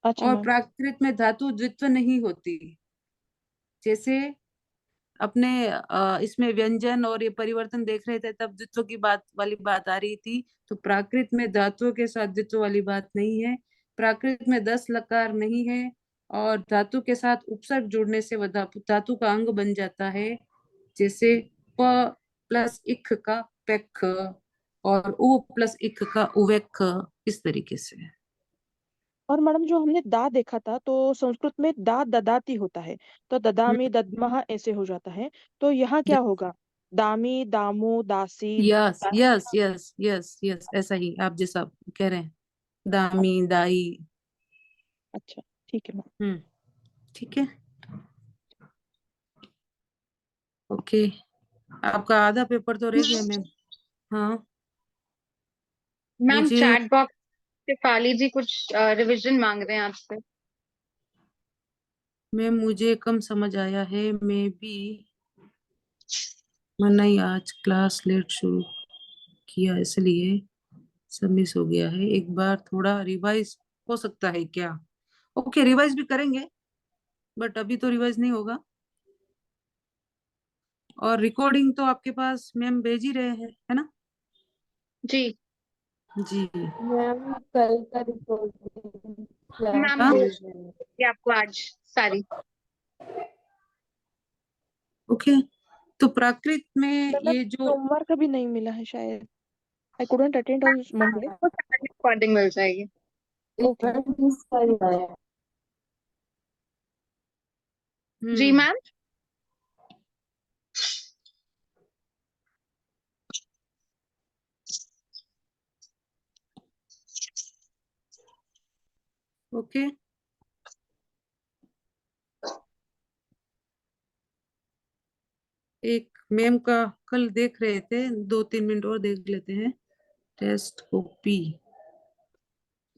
अच्छा और मैम। प्राकृत में धातु द्वित्व नहीं होती। जैसे अपने इसमें व्यंजन और ये परिवर्तन देख रहे थे तब द्वित्व की बात वाली बात आ रही थी। तो प्राकृत में धातुओं के साथ द्वित्व वाली बात नहीं है। प्राकृत में 10 लकार नहीं है। और धातु के साथ उपसर्ग जुड़ने से वह धातु का अंग बन जाता है। जैसे प प्लस इख का पेख, और उ प्लस इख का उवेख, इस तरीके से। और मैडम जो हमने दा देखा था, तो संस्कृत में दा ददाती होता है, तो ददामी दद्महा ऐसे हो जाता है। तो यहाँ क्या होगा? दामी, दामू, दासी, yes yes yes yes yes, ऐसा ही आप जैसा कह रहे हैं, दामी दाई। अच्छा ठीक है मैम। ठीक है। ओके, आपका आधा पेपर तो रह गया मैम। हाँ, मैम मुझे चैट बॉक्स से फाली जी कुछ रिवीजन मांग रहे हैं आपसे। मुझे कम समझ आया है। मैं भी मैंने ही आज क्लास लेट शुरू किया इसलिए सब मिस हो गया है। एक बार थोड़ा रिवाइज हो सकता है क्या? ओके, रिवाइज भी करेंगे, बट अभी तो रिवाइज नहीं होगा। और रिकॉर्डिंग तो आपके पास मैम भेज ही रहे हैं, है ना? जी जी। मैम कल का रिकॉर्डिंग क्लास मैम हाँ, वो भेज रहे हैं। ये आपको आज सारी। ओके। तो प्राकृत में मैम ये जो सोमवार का भी नहीं मिला है शायद। I couldn't attend on Monday. आपको सारी रिकॉर्डिंग मिल जाएगी। ओके। मैम मिस कर आया। जी हम्म मैम। ओके, एक मैम का कल देख रहे थे, 2-3 मिनट और देख लेते हैं। टेस्ट कॉपी,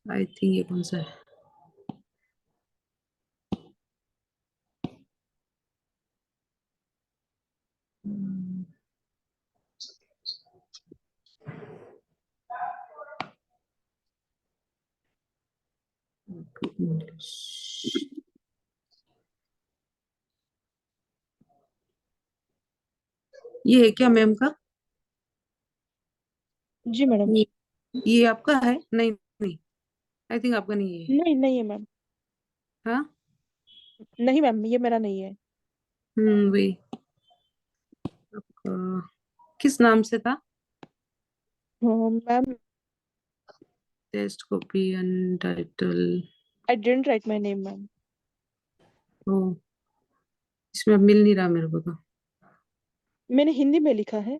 आई थिंक ये कौन सा है? ये है क्या मैम का? जी मैडम। ये आपका है? नहीं नहीं, आई थिंक आपका नहीं है। नहीं नहीं है मैम। हाँ, नहीं मैम, ये मेरा नहीं है। वही आपका किस नाम से था? Ma'am, test copy untitled. I didn't write my name ma'am. ओ, इसमें अब मिल नहीं रहा मेरे को तो। मैंने हिंदी में लिखा है।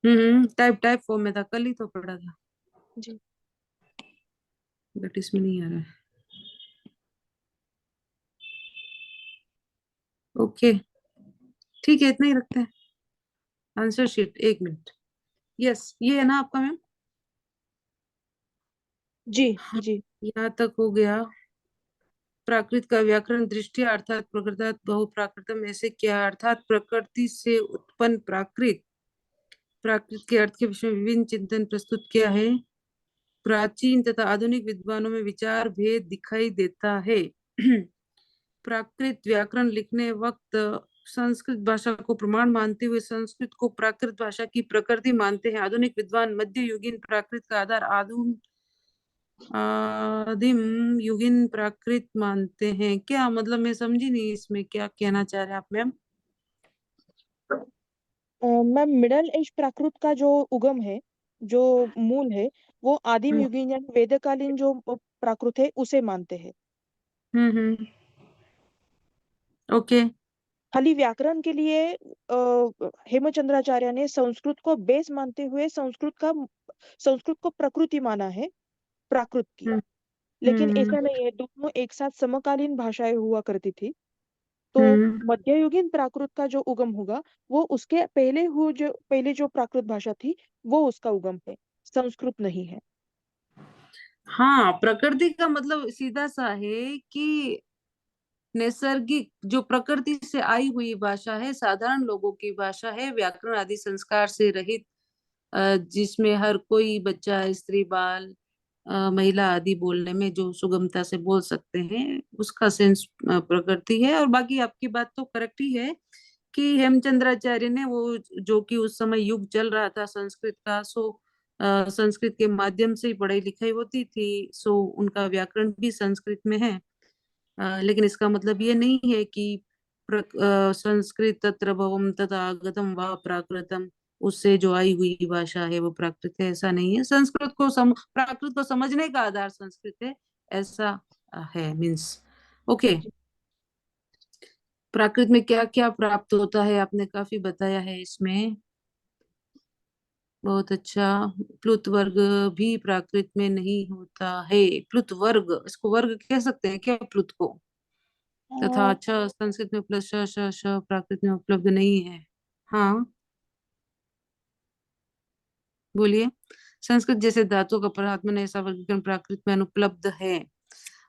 टाइप टाइप फॉर्म में था, कल ही तो पढ़ा था, जी। बट इसमें नहीं आ रहा है। ओके, ठीक है, इतना ही रखते हैं। Answer sheet, 1 minute. यस, ये है ना आपका मैम? जी। हाँ, जी। यहाँ तक हो गया। प्राकृत का व्याकरण दृष्टिया अर्थात प्रकृतात् बहुप्राकृतम ऐसे क्या? अर्थात प्रकृति से उत्पन्न प्राकृत, प्राकृत के अर्थ के विषय में विभिन्न चिंतन प्रस्तुत किया है। प्राचीन तथा आधुनिक विद्वानों में विचार भेद दिखाई देता है। प्राकृत व्याकरण लिखने वक्त संस्कृत भाषा को प्रमाण मानते हुए संस्कृत को प्राकृत भाषा की प्रकृति मानते हैं। आधुनिक विद्वान मध्य युगीन प्राकृत का आधार आदिम युगीन प्राकृत मानते हैं। क्या मतलब, मैं समझी नहीं इसमें क्या कहना चाह रहे हैं आप मैम? मैम, मिडल एज प्राकृत का जो उगम है, जो मूल है, वो आदिम युगीन यानी वेदकालीन जो प्राकृत है उसे मानते हैं। हम्म, ओके। खाली व्याकरण के लिए हेमचंद्राचार्य ने संस्कृत को बेस मानते हुए संस्कृत को प्रकृति माना है, प्राकृत की। हम्म लेकिन हम्म ऐसा नहीं है, दोनों एक साथ समकालीन भाषाएं हुआ करती थी। तो हम्म मध्ययुगीन प्राकृत का जो उगम होगा, वो उसके पहले जो प्राकृत भाषा थी, वो उसका उगम है, संस्कृत नहीं है। हाँ, प्रकृति का मतलब सीधा सा है कि नैसर्गिक, जो प्रकृति से आई हुई भाषा है, साधारण लोगों की भाषा है, व्याकरण आदि संस्कार से रहित, जिसमें हर कोई बच्चा, स्त्री, बाल, महिला आदि बोलने में जो सुगमता से बोल सकते हैं, उसका सेंस प्रकृति है। और बाकी आपकी बात तो करेक्ट ही है कि हेमचंद्राचार्य ने वो, जो कि उस समय युग चल रहा था संस्कृत का, सो संस्कृत के माध्यम से ही पढ़ाई लिखाई होती थी, सो उनका व्याकरण भी संस्कृत में है। लेकिन इसका मतलब ये नहीं है कि संस्कृत तत्र भवम तथा आगतम व प्राकृतम, उससे जो आई हुई भाषा है वो प्राकृत है, ऐसा नहीं है। प्राकृत को समझने का आधार संस्कृत है, ऐसा है, मीन्स। ओके। प्राकृत में क्या क्या प्राप्त होता है आपने काफी बताया है इसमें, बहुत अच्छा। प्लुत वर्ग भी प्राकृत में नहीं होता है। प्लुत वर्ग, इसको वर्ग कह सकते हैं क्या प्लुत को? तथा अच्छा, संस्कृत में प्लस श श श प्राकृत में उपलब्ध नहीं है। हाँ, बोलिए। संस्कृत जैसे धातु का परात्मन ऐसा वर्गीकरण प्राकृत में अनुपलब्ध है।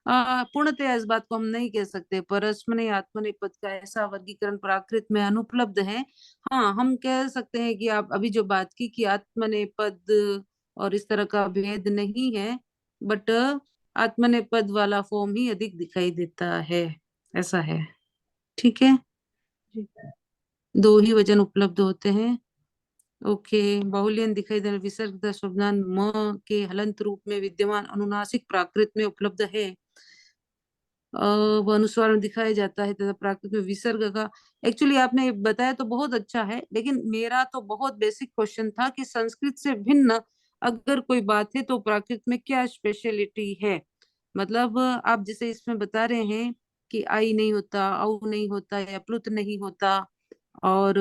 पूर्णतया इस बात को हम नहीं कह सकते। परस्मैपदी आत्मनेपद का ऐसा वर्गीकरण प्राकृत में अनुपलब्ध है। हाँ, हम कह सकते हैं कि आप अभी जो बात की कि आत्मनेपद और इस तरह का भेद नहीं है, बट आत्मनेपद वाला फॉर्म ही अधिक दिखाई देता है, ऐसा है। ठीक है, जी। दो ही वचन उपलब्ध होते हैं। ओके। बाहुल्यन दिखाई देना विसर्ग शब्दान म के हलंत रूप में विद्यमान अनुनासिक प्राकृत में उपलब्ध है। वह अनुस्वार में दिखाया जाता है तथा प्राकृत में विसर्ग का। एक्चुअली आपने बताया तो बहुत अच्छा है, लेकिन मेरा तो बहुत बेसिक क्वेश्चन था कि संस्कृत से भिन्न अगर कोई बात है तो प्राकृत में क्या स्पेशलिटी है। मतलब आप जैसे इसमें बता रहे हैं कि आई नहीं होता, औ नहीं होता, या प्लुत नहीं होता, और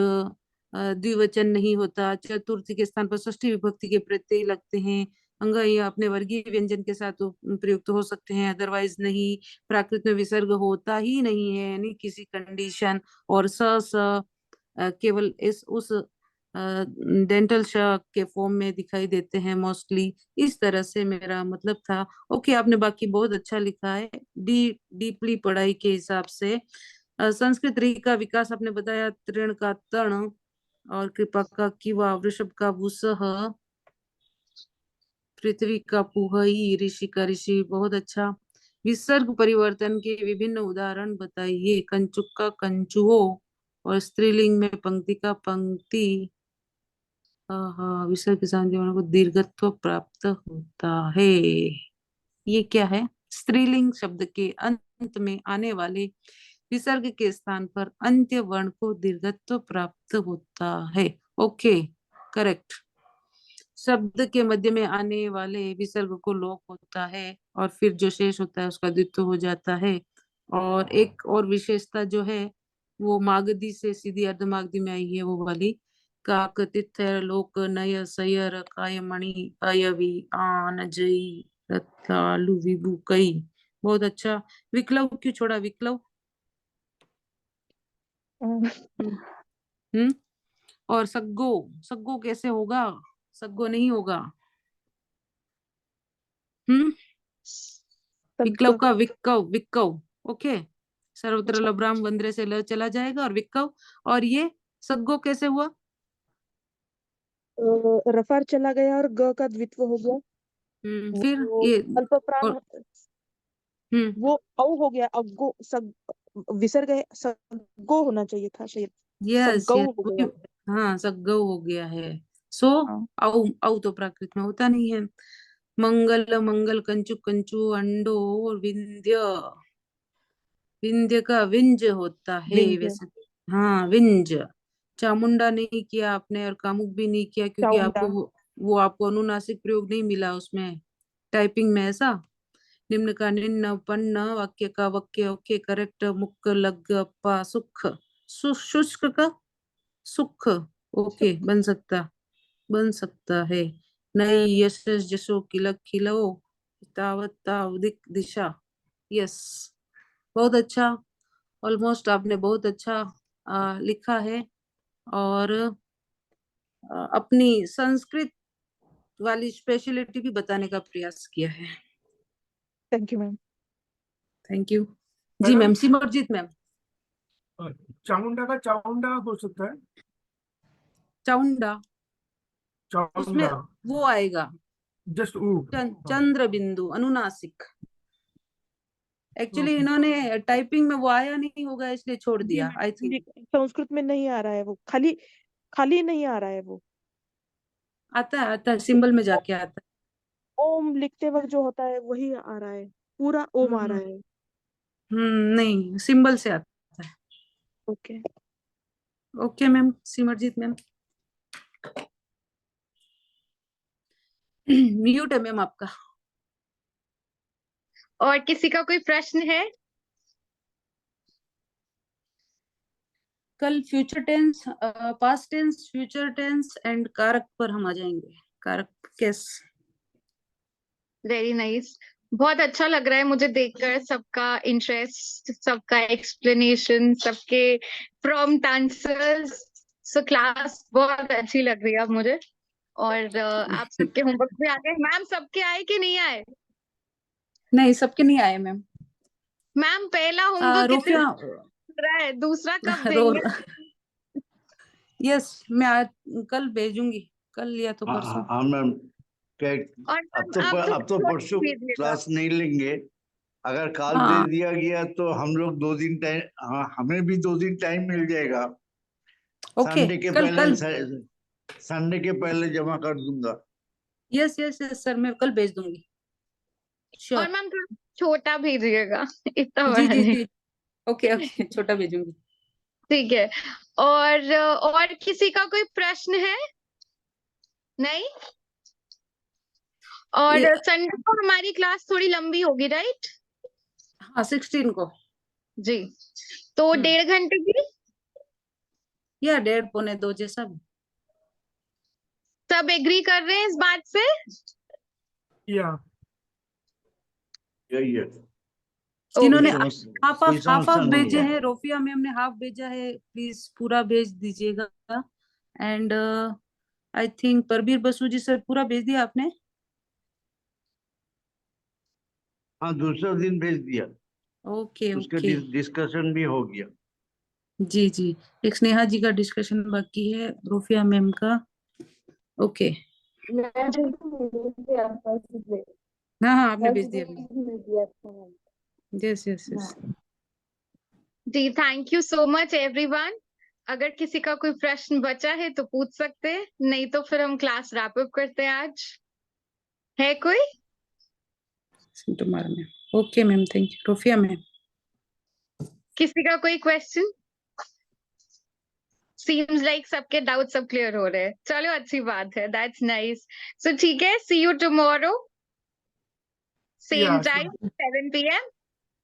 द्विवचन नहीं होता, चतुर्थी के स्थान पर षष्ठी विभक्ति के प्रत्यय लगते हैं, अंग या अपने वर्गीय व्यंजन के साथ प्रयुक्त हो सकते हैं, अदरवाइज नहीं। प्राकृत में विसर्ग होता ही नहीं है, यानी किसी कंडीशन। और केवल इस उस डेंटल श के फॉर्म में दिखाई देते हैं मोस्टली। इस तरह से मेरा मतलब था। ओके, आपने बाकी बहुत अच्छा लिखा है, डीपली पढ़ाई के हिसाब से। संस्कृत री का विकास आपने बताया, तृण का तर्ण, और कृपा का किवा, वृषभ का वुसह, पृथ्वी का पुहई, ऋषि का ऋषि, बहुत अच्छा। विसर्ग परिवर्तन के विभिन्न उदाहरण बताइए। कंचुक का कंचुओ और स्त्रीलिंग में पंक्ति का पंक्ति। विसर्ग के साथ जीवन को दीर्घत्व प्राप्त होता है। ये क्या है? स्त्रीलिंग शब्द के अंत में आने वाले विसर्ग के स्थान पर अंत्य वर्ण को दीर्घत्व प्राप्त होता है। Okay, correct. शब्द के मध्य में आने वाले विसर्ग को लोप होता है और फिर जो शेष होता है उसका द्वित्व हो जाता है। और एक और विशेषता जो है वो मागधी से सीधी अर्धमागधी में आई है, वो वाली। काक तिथर लोक नय सयर कायमणि अयवी आन जई रत्तालु विभु कई। बहुत अच्छा। विक्लव क्यों छोड़ा? विक्लव। हम्म। और सग्गो, सग्गो कैसे होगा? सग्गो नहीं होगा। विक्लव का विक्कव, विक्कव। ओके, सर्वत्र लभ्राम वंद्रे से ल चला जाएगा और विक्कव। और ये सग्गो कैसे हुआ? रफार चला गया और ग का द्वित्व हो गया। फिर वो ये अल्प प्राण, वो औ हो गया, अग्गो सग, विसर्ग है, सग्गो होना चाहिए था शायद। यस सग्गौ यस, हो गया। हाँ सग्गव हो गया है। सो हाँ। औ, औ तो प्राकृत में होता नहीं है। मंगल मंगल कंचु कंचु अंडो विंध्य, विंध्य का विंज होता है विंध्य। वैसे। हाँ विंज। चामुंडा नहीं किया आपने और कामुक भी नहीं किया, क्योंकि चाउंडा। आपको वो आपको अनुनासिक प्रयोग नहीं मिला उसमें, टाइपिंग में ऐसा। निम्न का निम्न, पन्न वाक्य का वक्य। Okay, correct. मुक्क लग पा सुख, शुष्क का सुख। ओके, बन सकता है। नई यश जसो किलक खिलो तावत तावदिक दिशा। यस, बहुत अच्छा। ऑलमोस्ट आपने बहुत अच्छा लिखा है। और अपनी संस्कृत वाली स्पेशलिटी भी बताने का प्रयास किया है। Thank you ma'am. Thank you जी मैम। सिमरजीत मैम। चामुंडा का चामुंडा हो सकता है। चाउंडा, उसमें चामुंडा वो आएगा जस्ट ऊ। चंद्र बिंदु, अनुनासिक। Actually okay. इन्होंने टाइपिंग में वो आया नहीं होगा इसलिए छोड़ जी दिया, आई मैम, थिंक। संस्कृत में नहीं आ रहा है वो, खाली खाली नहीं आ रहा है वो। आता है सिंबल में जाके आता ओम लिखते वक्त जो होता है वही आ रहा है, पूरा है। ओम आ रहा है। नहीं, सिंबल से आता है। Okay. Okay ma'am, Simarjeet ma'am. Mute है मैम आपका। और किसी का कोई प्रश्न है? कल future tense, past tense, future tense and कारक पर हम आ जाएंगे। कारक कैस। Very nice. बहुत अच्छा लग रहा है मुझे देखकर, सबका इंटरेस्ट, सबका एक्सप्लेनेशन, सबके प्रॉम्प्ट आंसर्स। सो क्लास बहुत अच्छी लग रही है अब मुझे। और आप सबके होमवर्क भी आ गए। मैम सबके आए कि नहीं आए? नहीं, सबके नहीं आए मैम। मैम पहला होमवर्क रोफिया कितना रहा है, दूसरा कब रो देंगे? यस, मैं आज कल भेजूंगी, कल या तो हाँ परसों। हाँ मैम। और मैम आप अब तो परसों भेजिएगा। क्लास नहीं लेंगे। अगर कल दे हाँ दिया गया तो हम लोग 2 दिन टाइम, हाँ हमें भी 2 दिन टाइम मिल जाएगा। ओके, कल संडे के पहले जमा कर दूंगा। यस यस यस सर, मैं कल भेज दूंगी। और श्योर। मैम थोड़ा छोटा भेजिएगा, इतना जी बड़ा जी नहीं। जी, ओके ओके, छोटा भेजूंगी। ठीक है। और किसी का कोई प्रश्न है? नहीं। और ये संडे को हमारी क्लास थोड़ी लंबी होगी, राइट? हाँ 16 को। जी। तो 1.5 घंटे की। या 1.5 पौने 2 जैसा भी। सब एग्री कर रहे हैं इस बात से? या यही है। जिन्होंने कोई हाफ कोई हाफ समस्या नहीं भेजे है। हैं, रोफिया मैम ने हाफ भेजा है, प्लीज पूरा भेज दीजिएगा। And I think Parbir Basu ji sir, पूरा भेज दिया आपने? हाँ दूसरा दिन भेज दिया। ओके उसका ओके। डिस्कशन भी हो गया। जी जी, एक स्नेहा जी का डिस्कशन बाकी है, रोफिया मैम का। ओके। मैं भेज दिया आपका हाँ हाँ, आपने भेज दिया। भेज दिया था। Yes yes yes. जी thank you so much everyone. अगर किसी का कोई प्रश्न बचा है तो पूछ सकते हैं, नहीं तो फिर हम क्लास रैप अप करते हैं आज। है कोई? Tomorrow ma'am. Okay ma'am, thank you. Rofia ma'am. किसी का कोई क्वेश्चन? सीम्स लाइक सबके डाउट सब क्लियर हो रहे हैं। चलो अच्छी बात है, दैट्स नाइस। सो ठीक है, see you tomorrow same Yeah, time 7 PM.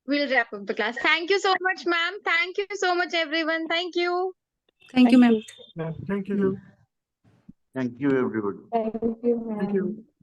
We'll wrap up the class. Thank you so much, ma'am. Thank you so much, everyone. Thank you. Thank you ma'am. Thank you. Thank you, everybody. Thank you, Thank you. ma'am.